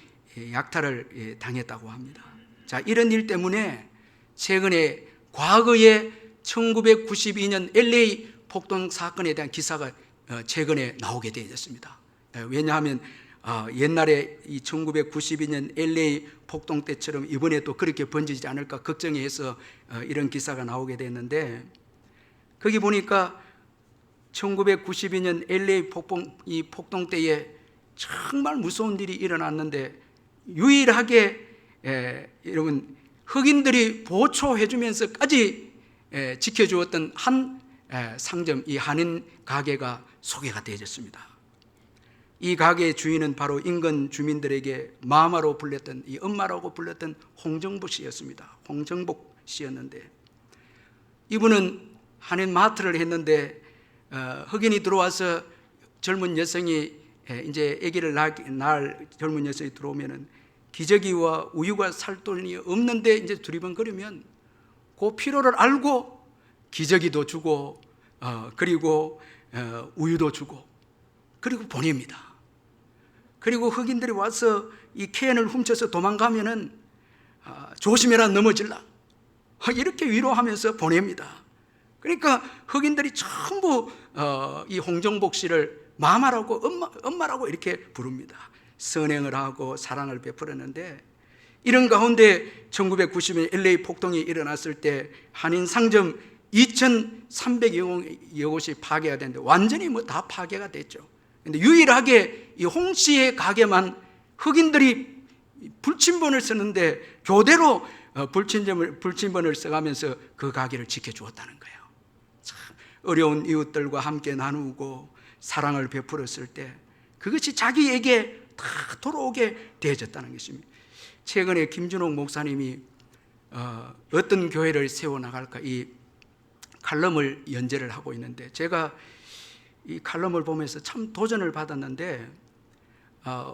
약탈을 당했다고 합니다. 자, 이런 일 때문에 최근에 과거에 1992년 LA 폭동 사건에 대한 기사가 최근에 나오게 되었습니다. 왜냐하면 옛날에 이 1992년 LA 폭동 때처럼 이번에 또 그렇게 번지지 않을까 걱정해서 이런 기사가 나오게 됐는데, 거기 보니까 1992년 LA 폭동 때에 정말 무서운 일이 일어났는데 유일하게 여러분 흑인들이 보초해 주면서까지 지켜주었던 한 상점, 이 한인 가게가 소개가 되어졌습니다. 이 가게의 주인은 바로 인근 주민들에게 마마로 불렸던, 이 엄마라고 불렸던 홍정복 씨였습니다. 홍정복 씨였는데 이분은 한인 마트를 했는데 흑인이 들어와서 젊은 여성이 이제 아기를 낳을 젊은 여성이 들어오면은 기저귀와 우유가 살 돈이 없는데 이제 두리번거리면 그 필요를 알고 기저귀도 주고 그리고 우유도 주고 그리고 보냅니다. 그리고 흑인들이 와서 이 캔을 훔쳐서 도망가면은 조심해라 넘어질라 이렇게 위로하면서 보냅니다. 그러니까 흑인들이 전부 이 홍정복 씨를 마마라고 엄마라고 이렇게 부릅니다. 선행을 하고 사랑을 베풀었는데 이런 가운데 1990년 LA 폭동이 일어났을 때 한인 상점 2,300여 곳이 파괴가 됐는데 완전히 뭐 다 파괴가 됐죠. 근데 유일하게 이 홍 씨의 가게만 흑인들이 불침번을 쓰는데 교대로 불침번을 써가면서 그 가게를 지켜주었다는 거예요. 참 어려운 이웃들과 함께 나누고 사랑을 베풀었을 때 그것이 자기에게 다 돌아오게 되어졌다는 것입니다. 최근에 김준옥 목사님이 어떤 교회를 세워나갈까 이 칼럼을 연재를 하고 있는데 제가 이 칼럼을 보면서 참 도전을 받았는데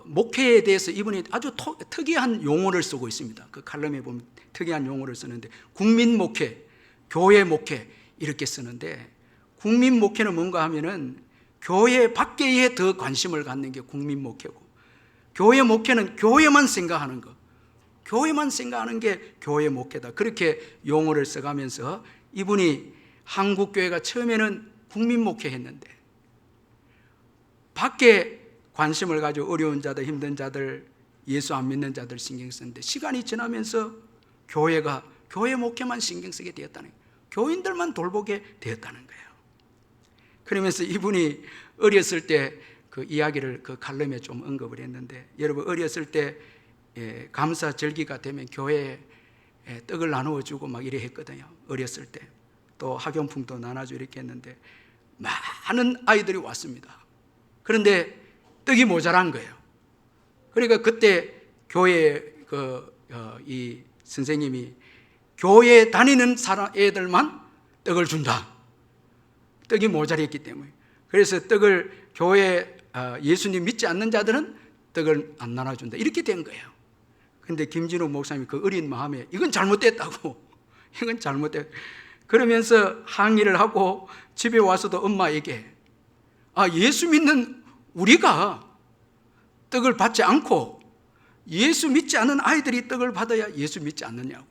목회에 대해서 이분이 아주 특이한 용어를 쓰고 있습니다. 그 칼럼에 보면 특이한 용어를 쓰는데 국민 목회, 교회 목회 이렇게 쓰는데 국민 목회는 뭔가 하면은 교회 밖에 더 관심을 갖는 게 국민 목회고 교회 목회는 교회만 생각하는 거, 교회만 생각하는 게 교회 목회다. 그렇게 용어를 써가면서 이분이 한국교회가 처음에는 국민 목회 했는데 밖에 관심을 가지고 어려운 자들, 힘든 자들, 예수 안 믿는 자들 신경 쓰는데 시간이 지나면서 교회가 교회 목회만 신경 쓰게 되었다는 거예요. 교인들만 돌보게 되었다는 거예요. 그러면서 이분이 어렸을 때 그 이야기를 그 칼럼에 좀 언급을 했는데 여러분 어렸을 때 감사 절기가 되면 교회에 떡을 나누어 주고 막 이래 했거든요. 어렸을 때. 또 학용품도 나눠주고 이렇게 했는데 많은 아이들이 왔습니다. 그런데 떡이 모자란 거예요. 그러니까 그때 교회 이 선생님이 교회 다니는 애들만 떡을 준다. 떡이 모자랐기 때문에. 그래서 떡을 교회 예수님 믿지 않는 자들은 떡을 안 나눠준다. 이렇게 된 거예요. 근데 김진우 목사님이 그 어린 마음에 이건 잘못됐다고, 이건 잘못됐. 그러면서 항의를 하고 집에 와서도 엄마에게 예수 믿는 우리가 떡을 받지 않고 예수 믿지 않는 아이들이 떡을 받아야 예수 믿지 않느냐고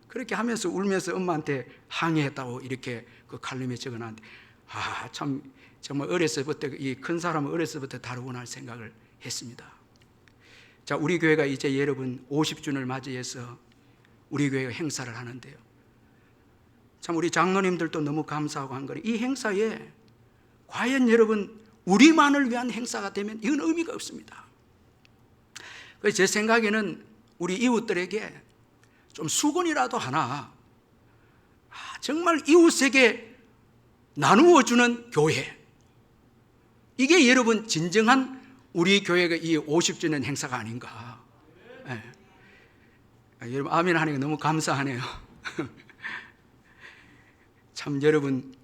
그렇게 하면서 울면서 엄마한테 항의했다고 이렇게 그 칼럼에 적어놨는데 참 정말 어려서부터 이 큰 사람은 어려서부터 다루구나 할 생각을 했습니다. 자, 우리 교회가 이제 여러분 50주년을 맞이해서 우리 교회가 행사를 하는데요. 참 우리 장로님들도 너무 감사하고 한 거는 이 행사에 과연 여러분 우리만을 위한 행사가 되면 이건 의미가 없습니다. 그래서 제 생각에는 우리 이웃들에게 좀 수건이라도 하나 정말 이웃에게 나누어 주는 교회, 이게 여러분 진정한 우리 교회가 이 50주년 행사가 아닌가. 여러분 아멘 하니까 너무 감사하네요. 참 여러분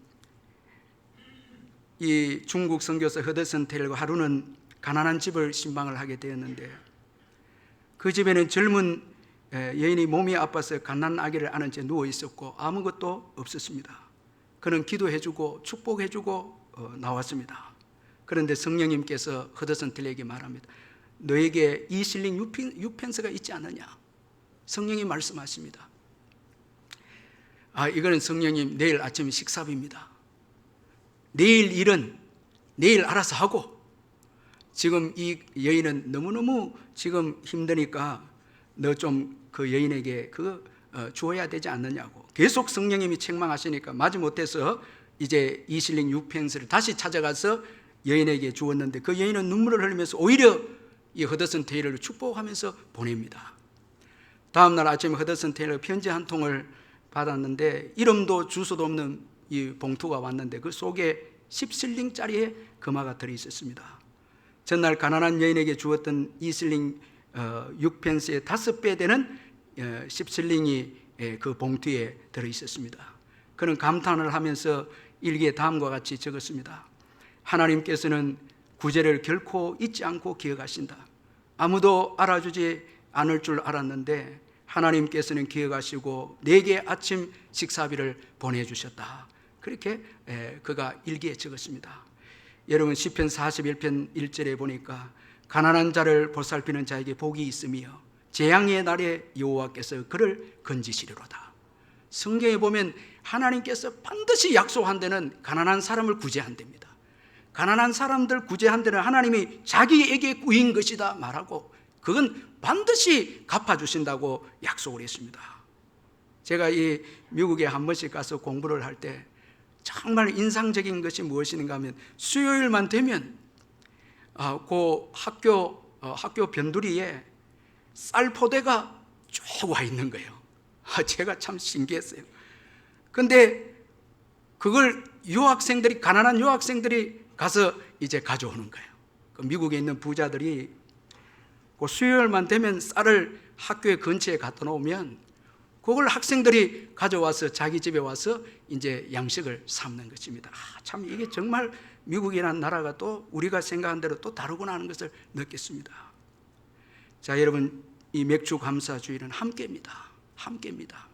이 중국 선교사 허드슨 테일과 하루는 가난한 집을 신방을 하게 되었는데 그 집에는 젊은 여인이 몸이 아파서 갓난 아기를 안은 채 누워 있었고 아무것도 없었습니다. 그는 기도해주고 축복해주고 나왔습니다. 그런데 성령님께서 허드슨 테일에게 말합니다. 너에게 이 실링 6펜스가 있지 않느냐? 성령이 말씀하십니다. 이거는 성령님 내일 아침 식사비입니다. 내일 일은 내일 알아서 하고 지금 이 여인은 너무너무 지금 힘드니까 너 좀 그 여인에게 주어야 되지 않느냐고 계속 성령님이 책망하시니까 마지못해서 이제 이 실링 6펜스를 다시 찾아가서 여인에게 주었는데 그 여인은 눈물을 흘리면서 오히려 이 허드슨 테일러를 축복하면서 보냅니다. 다음날 아침에 허드슨 테일러 편지 한 통을 받았는데 이름도 주소도 없는 이 봉투가 왔는데 그 속에 10실링짜리의 금화가 들어있었습니다. 전날 가난한 여인에게 주었던 2실링 6펜스의 5배 되는 10실링이 그 봉투에 들어있었습니다. 그는 감탄을 하면서 일기에 다음과 같이 적었습니다. 하나님께서는 구제를 결코 잊지 않고 기억하신다. 아무도 알아주지 않을 줄 알았는데 하나님께서는 기억하시고 내게 아침 식사비를 보내주셨다. 그렇게 그가 일기에 적었습니다. 여러분 시편 41편 1절에 보니까 가난한 자를 보살피는 자에게 복이 있으며 재앙의 날에 여호와께서 그를 건지시리로다. 성경에 보면 하나님께서 반드시 약속한 데는 가난한 사람을 구제한답니다. 가난한 사람들 구제한 데는 하나님이 자기에게 구인 것이다 말하고 그건 반드시 갚아주신다고 약속을 했습니다. 제가 이 미국에 한 번씩 가서 공부를 할 때 정말 인상적인 것이 무엇인가 하면 수요일만 되면 그 학교 변두리에 쌀 포대가 쭉 와 있는 거예요. 제가 참 신기했어요. 근데 그걸 가난한 유학생들이 가서 이제 가져오는 거예요. 그 미국에 있는 부자들이 그 수요일만 되면 쌀을 학교의 근처에 갖다 놓으면 그걸 학생들이 가져와서 자기 집에 와서 이제 양식을 삼는 것입니다. 참 이게 정말 미국이라는 나라가 또 우리가 생각한 대로 또 다르구나 하는 것을 느꼈습니다. 자, 여러분 이 맥주 감사 주일은 함께입니다. 함께입니다.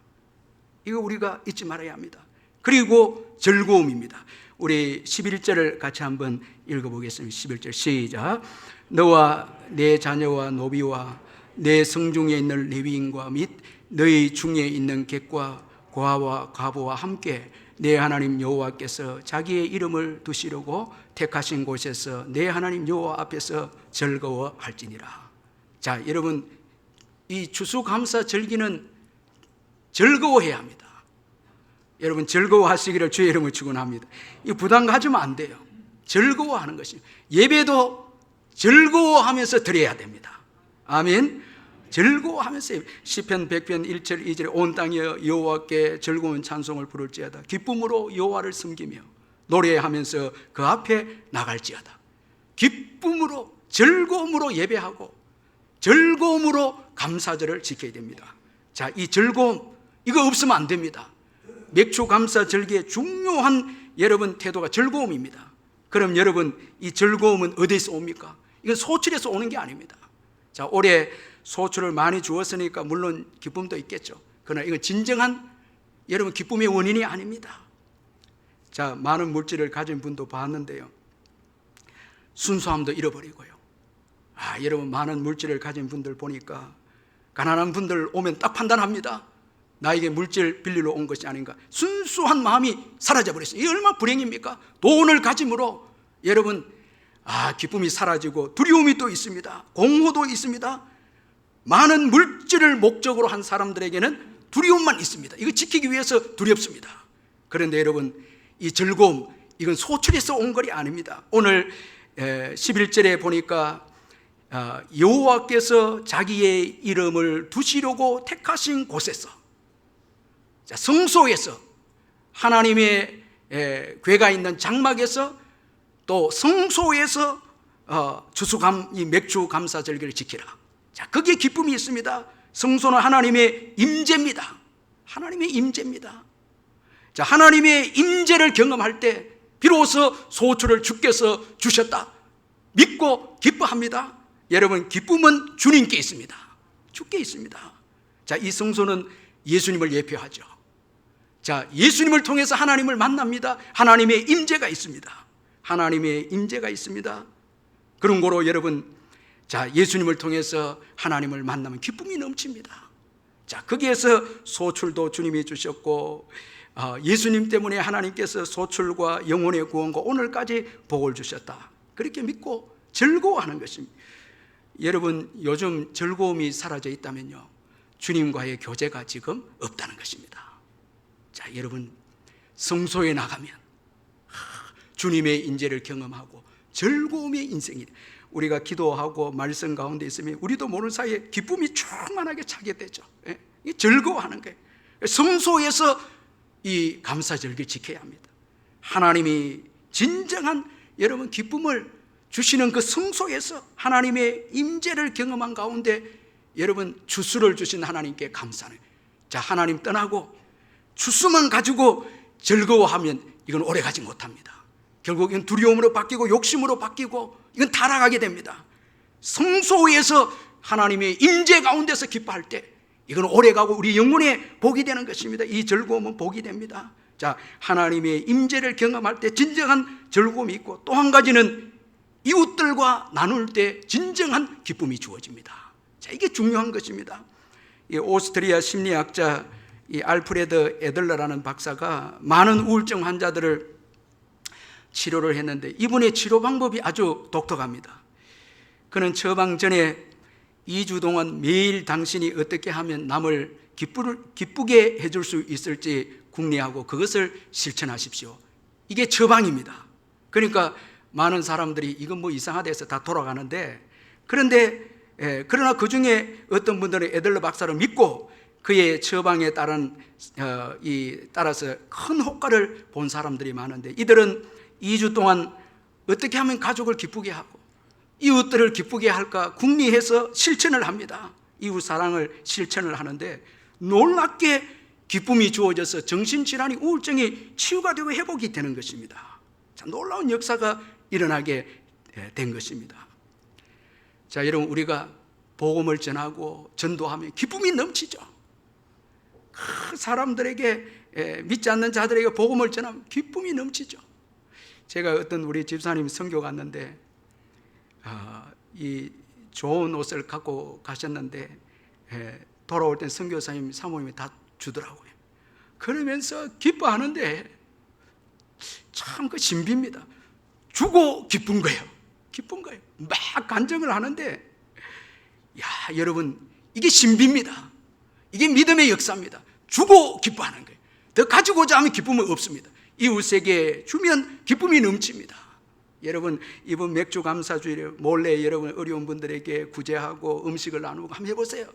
이거 우리가 잊지 말아야 합니다. 그리고 즐거움입니다. 우리 11절을 같이 한번 읽어보겠습니다. 11절 시작. 너와 내 자녀와 노비와 내 성중에 있는 레위인과 및 너희 중에 있는 객과 고아와 과부와 함께 내 하나님 여호와께서 자기의 이름을 두시려고 택하신 곳에서 내 하나님 여호와 앞에서 즐거워할지니라. 자, 여러분 이 추수감사 절기는 즐거워해야 합니다. 여러분 즐거워하시기를 주의 이름을 축원합니다. 이 부담 가지면 안 돼요. 즐거워하는 것입니다. 예배도 즐거워하면서 드려야 됩니다. 아멘. 즐거워하면서 시편 100편 1절 2절에 온 땅이여 여호와께 즐거운 찬송을 부를지어다. 기쁨으로 여호와를 섬기며 노래하면서 그 앞에 나갈지어다. 기쁨으로 즐거움으로 예배하고 즐거움으로 감사절을 지켜야 됩니다. 자, 이 즐거움 이거 없으면 안 됩니다. 맥주 감사 절기의 중요한 여러분 태도가 즐거움입니다. 그럼 여러분 이 즐거움은 어디서 옵니까? 이건 소출에서 오는 게 아닙니다. 자, 올해 소출을 많이 주었으니까 물론 기쁨도 있겠죠. 그러나 이건 진정한 여러분 기쁨의 원인이 아닙니다. 자, 많은 물질을 가진 분도 봤는데요, 순수함도 잃어버리고요. 여러분 많은 물질을 가진 분들 보니까 가난한 분들 오면 딱 판단합니다. 나에게 물질 빌리러 온 것이 아닌가. 순수한 마음이 사라져버렸어요. 이게 얼마나 불행입니까? 돈을 가짐으로 여러분 기쁨이 사라지고 두려움이 또 있습니다. 공허도 있습니다. 많은 물질을 목적으로 한 사람들에게는 두려움만 있습니다. 이거 지키기 위해서 두렵습니다. 그런데 여러분 이 즐거움 이건 소출에서 온 것이 아닙니다. 오늘 11절에 보니까 여호와께서 자기의 이름을 두시려고 택하신 곳에서, 자, 성소에서, 하나님의 궤가 있는 장막에서, 또 성소에서 이 맥주 감사 절기를 지키라. 자, 거기에 기쁨이 있습니다. 성소는 하나님의 임재입니다. 하나님의 임재입니다. 자, 하나님의 임재를 경험할 때 비로소 소출을 주께서 주셨다 믿고 기뻐합니다. 여러분 기쁨은 주님께 있습니다. 주께 있습니다. 자, 이 성소는 예수님을 예표하죠. 자, 예수님을 통해서 하나님을 만납니다. 하나님의 임재가 있습니다. 하나님의 임재가 있습니다. 그런 거로 여러분, 자, 예수님을 통해서 하나님을 만나면 기쁨이 넘칩니다. 자, 거기에서 소출도 주님이 주셨고 예수님 때문에 하나님께서 소출과 영혼의 구원과 오늘까지 복을 주셨다. 그렇게 믿고 즐거워하는 것입니다. 여러분 요즘 즐거움이 사라져 있다면요, 주님과의 교제가 지금 없다는 것입니다. 자, 여러분 성소에 나가면 주님의 인재를 경험하고 즐거움의 인생이, 우리가 기도하고 말씀 가운데 있으면 우리도 모르는 사이에 기쁨이 충만하게 차게 되죠. 즐거워하는 거예요. 성소에서 이 감사절기를 지켜야 합니다. 하나님이 진정한 여러분 기쁨을 주시는 그 성소에서 하나님의 임재를 경험한 가운데 여러분 주수를 주신 하나님께 감사는, 자, 하나님 떠나고 주수만 가지고 즐거워하면 이건 오래가지 못합니다. 결국 이건 두려움으로 바뀌고 욕심으로 바뀌고 이건 타락하게 됩니다. 성소에서 하나님의 임재 가운데서 기뻐할 때 이건 오래가고 우리 영혼에 복이 되는 것입니다. 이 즐거움은 복이 됩니다. 자, 하나님의 임재를 경험할 때 진정한 즐거움이 있고, 또 한 가지는 이웃들과 나눌 때 진정한 기쁨이 주어집니다. 자, 이게 중요한 것입니다. 이 오스트리아 심리학자 이 알프레드 에들러라는 박사가 많은 우울증 환자들을 치료를 했는데 이분의 치료 방법이 아주 독특합니다. 그는 처방 전에 2주 동안 매일 당신이 어떻게 하면 남을 기쁘게 해줄 수 있을지 궁리하고 그것을 실천하십시오. 이게 처방입니다. 그러니까 많은 사람들이 이건 뭐 이상하다 해서 다 돌아가는데, 그러나 그 중에 어떤 분들은 에들러 박사를 믿고 그의 처방에 따라서 큰 효과를 본 사람들이 많은데, 이들은 2주 동안 어떻게 하면 가족을 기쁘게 하고 이웃들을 기쁘게 할까 궁리해서 실천을 합니다. 이웃 사랑을 실천을 하는데 놀랍게 기쁨이 주어져서 정신질환이, 우울증이 치유가 되고 회복이 되는 것입니다. 참 놀라운 역사가 일어나게 된 것입니다. 자, 여러분 우리가 복음을 전하고 전도하면 기쁨이 넘치죠. 사람들에게, 믿지 않는 자들에게 복음을 전하면 기쁨이 넘치죠. 제가 어떤 우리 집사님 선교 갔는데 이 좋은 옷을 갖고 가셨는데 돌아올 땐 선교사님 사모님이 다 주더라고요. 그러면서 기뻐하는데 참 그 신비입니다. 주고 기쁜 거예요. 기쁜 거예요. 막 간증을 하는데, 야, 여러분 이게 신비입니다. 이게 믿음의 역사입니다. 주고 기뻐하는 거예요. 더 가지고자 하면 기쁨은 없습니다. 이웃에게 주면 기쁨이 넘칩니다. 여러분 이번 맥주 감사주일에 몰래 여러분 어려운 분들에게 구제하고 음식을 나누고 한번 해보세요.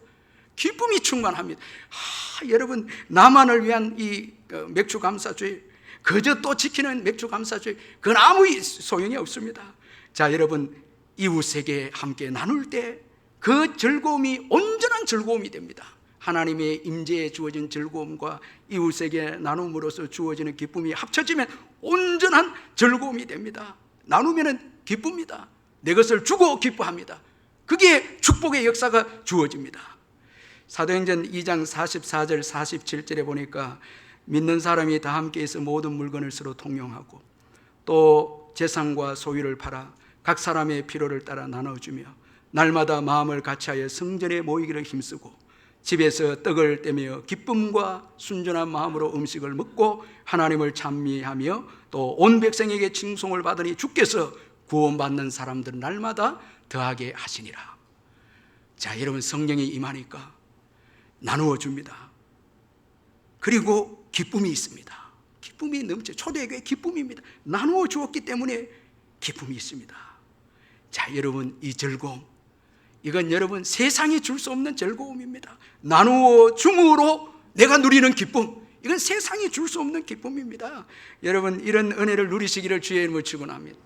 기쁨이 충만합니다. 여러분 나만을 위한 이 맥주 감사주일, 그저 또 지키는 맥주 감사주일, 그건 아무 소용이 없습니다. 자, 여러분 이웃에게 함께 나눌 때 그 즐거움이 온전한 즐거움이 됩니다. 하나님의 임재에 주어진 즐거움과 이웃에게 나눔으로써 주어지는 기쁨이 합쳐지면 온전한 즐거움이 됩니다. 나누면 기쁩니다. 내 것을 주고 기뻐합니다. 그게 축복의 역사가 주어집니다. 사도행전 2장 44절 47절에 보니까 믿는 사람이 다 함께해서 모든 물건을 서로 통용하고 또 재산과 소유를 팔아 각 사람의 필요를 따라 나눠주며 날마다 마음을 같이하여 성전에 모이기를 힘쓰고 집에서 떡을 떼며 기쁨과 순전한 마음으로 음식을 먹고 하나님을 찬미하며 또 온 백성에게 칭송을 받으니 주께서 구원받는 사람들 날마다 더하게 하시니라. 자, 여러분 성령이 임하니까 나누어 줍니다. 그리고 기쁨이 있습니다. 기쁨이 넘쳐. 초대교회 기쁨입니다. 나누어 주었기 때문에 기쁨이 있습니다. 자, 여러분 이 즐거움, 이건 여러분 세상이 줄 수 없는 즐거움입니다. 나누어 줌으로 내가 누리는 기쁨, 이건 세상이 줄 수 없는 기쁨입니다. 여러분 이런 은혜를 누리시기를 주의 이름으로 축원합니다.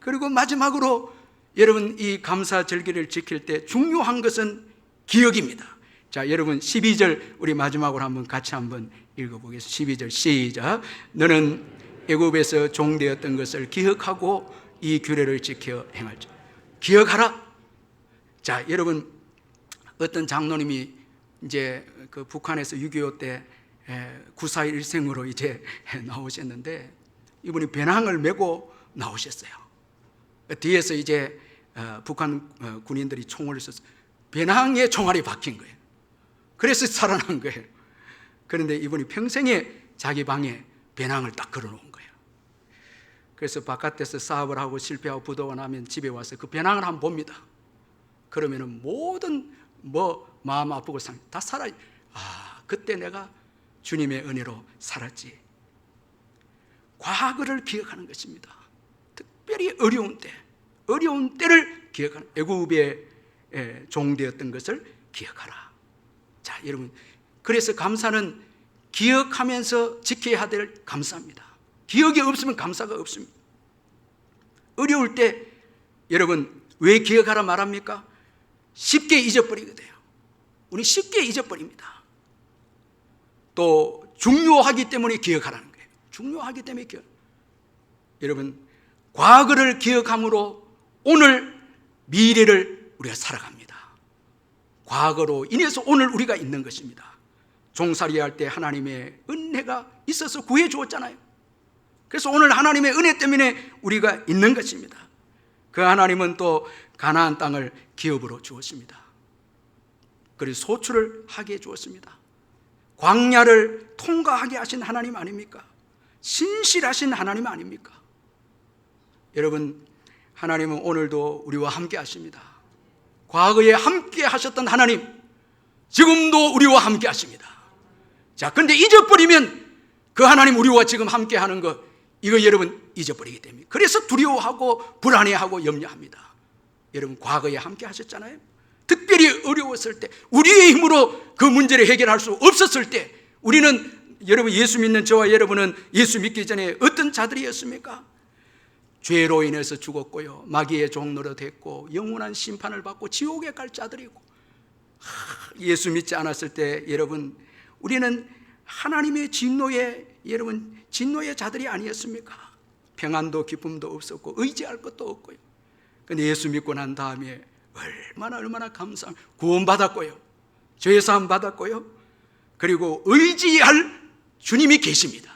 그리고 마지막으로 여러분 이 감사 절기를 지킬 때 중요한 것은 기억입니다. 자, 여러분 12절 우리 마지막으로 한번 같이 한번 읽어보겠습니다. 12절 시작. 너는 애굽에서 종되었던 것을 기억하고 이 규례를 지켜 행할지. 기억하라. 자, 여러분 어떤 장로님이 이제 그 북한에서 6.25 때 9.4.1생으로 이제 나오셨는데 이분이 배낭을 메고 나오셨어요. 뒤에서 이제 북한 군인들이 총을 쏘서 배낭에 총알이 박힌 거예요. 그래서 살아난 거예요. 그런데 이분이 평생에 자기 방에 배낭을 딱 걸어놓은 거예요. 그래서 바깥에서 사업을 하고 실패하고 부도가 나면 집에 와서 그 배낭을 한번 봅니다. 그러면은 모든 마음 아프고 다 살아. 그때 내가 주님의 은혜로 살았지. 과거를 기억하는 것입니다. 특별히 어려운 때를 기억하는, 애굽의 종되었던 것을 기억하라. 자, 여러분, 그래서 감사는 기억하면서 지켜야 될 감사입니다. 기억이 없으면 감사가 없습니다. 어려울 때 여러분 왜 기억하라 말합니까? 쉽게 잊어버리거든요. 우리 쉽게 잊어버립니다. 또 중요하기 때문에 기억하라는 거예요. 중요하기 때문에 기억. 여러분 과거를 기억함으로 오늘 미래를 우리가 살아갑니다. 과거로 인해서 오늘 우리가 있는 것입니다. 종살이 할 때 하나님의 은혜가 있어서 구해 주었잖아요. 그래서 오늘 하나님의 은혜 때문에 우리가 있는 것입니다. 그 하나님은 또 가나안 땅을 기업으로 주었습니다. 그리고 소출을 하게 주었습니다. 광야를 통과하게 하신 하나님 아닙니까? 신실하신 하나님 아닙니까? 여러분, 하나님은 오늘도 우리와 함께 하십니다. 과거에 함께 하셨던 하나님, 지금도 우리와 함께 하십니다. 자, 그런데 잊어버리면 그 하나님 우리와 지금 함께 하는 것, 이거 여러분 잊어버리기 때문에, 그래서 두려워하고 불안해하고 염려합니다. 여러분 과거에 함께 하셨잖아요. 특별히 어려웠을 때, 우리의 힘으로 그 문제를 해결할 수 없었을 때, 우리는, 여러분 예수 믿는 저와 여러분은 예수 믿기 전에 어떤 자들이었습니까? 죄로 인해서 죽었고요, 마귀의 종노릇 했고 영원한 심판을 받고 지옥에 갈 자들이고, 예수 믿지 않았을 때 여러분 우리는 하나님의 진노의, 여러분 진노의 자들이 아니었습니까? 평안도 기쁨도 없었고 의지할 것도 없고요. 근데 예수 믿고 난 다음에 얼마나 감사합니다. 구원받았고요, 죄사함 받았고요, 그리고 의지할 주님이 계십니다.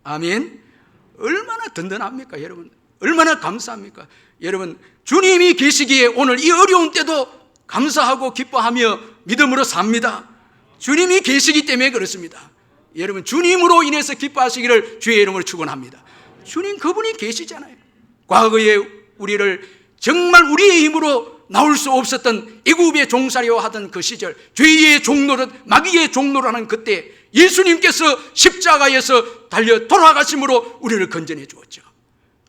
아멘. 얼마나 든든합니까 여러분? 얼마나 감사합니까 여러분? 주님이 계시기에 오늘 이 어려운 때도 감사하고 기뻐하며 믿음으로 삽니다. 주님이 계시기 때문에 그렇습니다. 여러분 주님으로 인해서 기뻐하시기를 주의 이름으로 축원합니다. 주님 그분이 계시잖아요. 과거에 우리를 정말 우리의 힘으로 나올 수 없었던 애굽의 종살이와 하던 그 시절, 죄의 종노릇, 마귀의 종노릇하는 그때 예수님께서 십자가에서 달려 돌아가심으로 우리를 건져내 주었죠.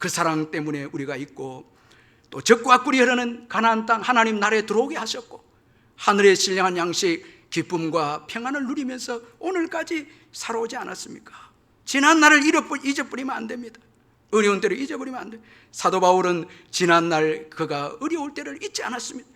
그 사랑 때문에 우리가 있고, 또 적과 꿀이 흐르는 가나안 땅 하나님 나라에 들어오게 하셨고, 하늘의 신령한 양식 기쁨과 평안을 누리면서 오늘까지 살아오지 않았습니까? 지난 날을 잊어버리면 안 됩니다. 어려운 때를 잊어버리면 안 돼요. 사도 바울은 지난 날 그가 어려울 때를 잊지 않았습니다.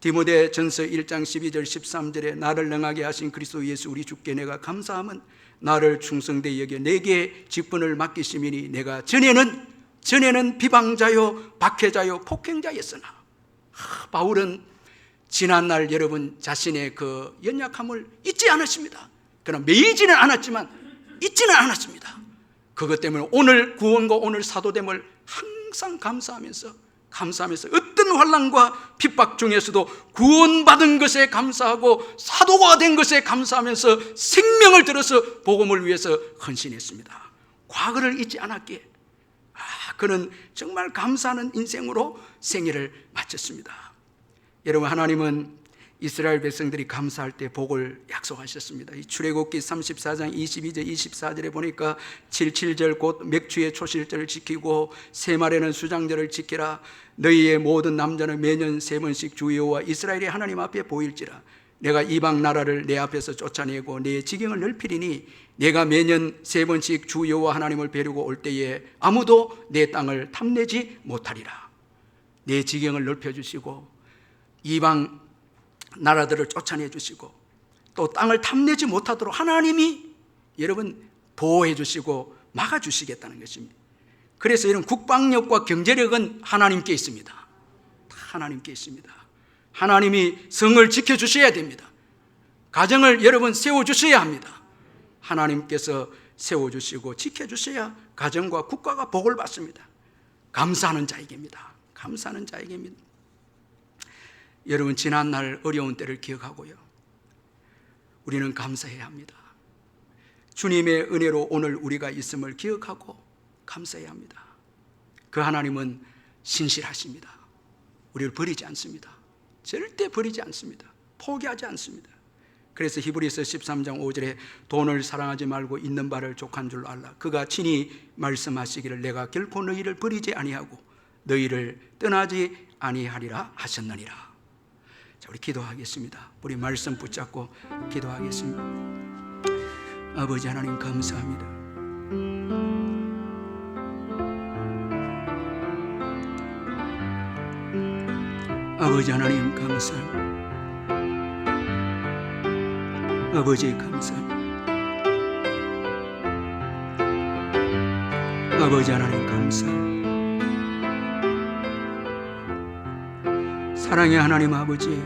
디모데 전서 1장 12절 13절에 나를 능하게 하신 그리스도 예수 우리 주께 내가 감사함은 나를 충성되이 여겨 내게 직분을 맡기심이니 내가 전에는 비방자요 박해자요 폭행자였으나. 바울은 지난날 여러분 자신의 그 연약함을 잊지 않으십니다. 그러나 매이지는 않았지만 잊지는 않았습니다. 그것 때문에 오늘 구원과 오늘 사도됨을 항상 감사하면서 어떤 환난과 핍박 중에서도 구원받은 것에 감사하고 사도가 된 것에 감사하면서 생명을 들어서 복음을 위해서 헌신했습니다. 과거를 잊지 않았기에 그는 정말 감사하는 인생으로 생애를 마쳤습니다. 여러분, 하나님은 이스라엘 백성들이 감사할 때 복을 약속하셨습니다. 이 출애굽기 34장 22절 24절에 보니까 77절 곧 맥추의 초실절을 지키고 세말에는 수장절을 지키라. 너희의 모든 남자는 매년 3번씩 주 여호와 이스라엘의 하나님 앞에 보일지라. 내가 이방 나라를 내 앞에서 쫓아내고 내 지경을 넓히리니 내가 매년 3번씩 주 여호와 하나님을 뵈려고 올 때에 아무도 내 땅을 탐내지 못하리라. 내 지경을 넓혀주시고 이방 나라들을 쫓아내 주시고 또 땅을 탐내지 못하도록 하나님이 여러분 보호해 주시고 막아 주시겠다는 것입니다. 그래서 이런 국방력과 경제력은 하나님께 있습니다. 다 하나님께 있습니다. 하나님이 성을 지켜주셔야 됩니다. 가정을 여러분 세워주셔야 합니다. 하나님께서 세워주시고 지켜주셔야 가정과 국가가 복을 받습니다. 감사하는 자에게입니다. 감사하는 자에게입니다. 여러분, 지난날 어려운 때를 기억하고요, 우리는 감사해야 합니다. 주님의 은혜로 오늘 우리가 있음을 기억하고 감사해야 합니다. 그 하나님은 신실하십니다. 우리를 버리지 않습니다. 절대 버리지 않습니다. 포기하지 않습니다. 그래서 히브리서 13장 5절에 돈을 사랑하지 말고 있는 바를 족한 줄 알라. 그가 친히 말씀하시기를 내가 결코 너희를 버리지 아니하고 너희를 떠나지 아니하리라 하셨느니라. 자, 우리 기도하겠습니다. 우리 말씀 붙잡고 기도하겠습니다. 아버지 하나님 감사합니다. 아버지 하나님 감사합니다. 아버지 감사합니다. 아버지 하나님 감사합니다. 사랑의 하나님 아버지,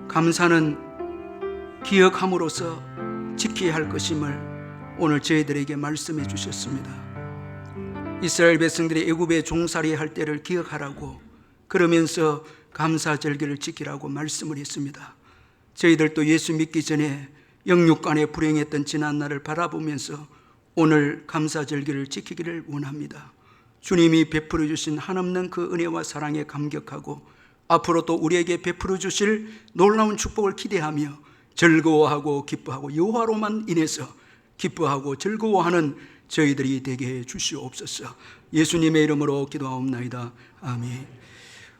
감사는 기억함으로써 지켜야 할 것임을 오늘 저희들에게 말씀해 주셨습니다. 이스라엘 백성들이 애굽에 종살이 할 때를 기억하라고, 그러면서 감사절기를 지키라고 말씀을 했습니다. 저희들도 예수 믿기 전에 영육간에 불행했던 지난날을 바라보면서 오늘 감사절기를 지키기를 원합니다. 주님이 베풀어 주신 한없는 그 은혜와 사랑에 감격하고 앞으로 또 우리에게 베풀어 주실 놀라운 축복을 기대하며 즐거워하고 기뻐하고 여호와로만 인해서 기뻐하고 즐거워하는 저희들이 되게 해 주시옵소서. 예수님의 이름으로 기도하옵나이다. 아멘.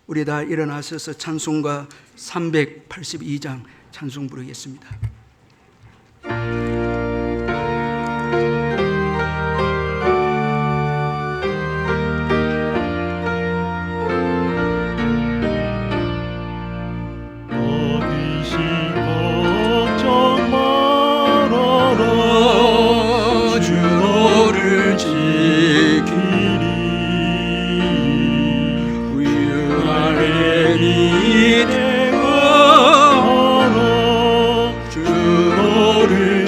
우리 다 일어나셔서 찬송가 382장 찬송 부르겠습니다. 주 너를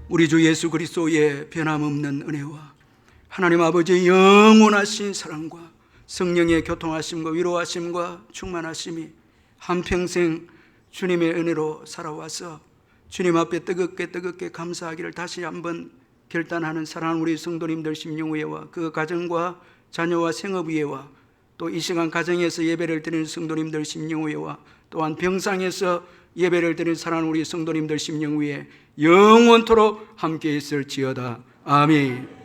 우리 주 예수 그리스도의 변함없는 은혜와 하나님 아버지의 영원하신 사랑과 성령의 교통하심과 위로하심과 충만하심이 한평생 주님의 은혜로 살아와서 주님 앞에 뜨겁게 감사하기를 다시 한번 결단하는 사랑하는 우리 성도님들 심령위에와 그 가정과 자녀와 생업위에와 또 이 시간 가정에서 예배를 드리는 성도님들 심령위에와 또한 병상에서 예배를 드리는 사랑하는 우리 성도님들 심령위에 영원토록 함께 있을지어다. 아멘.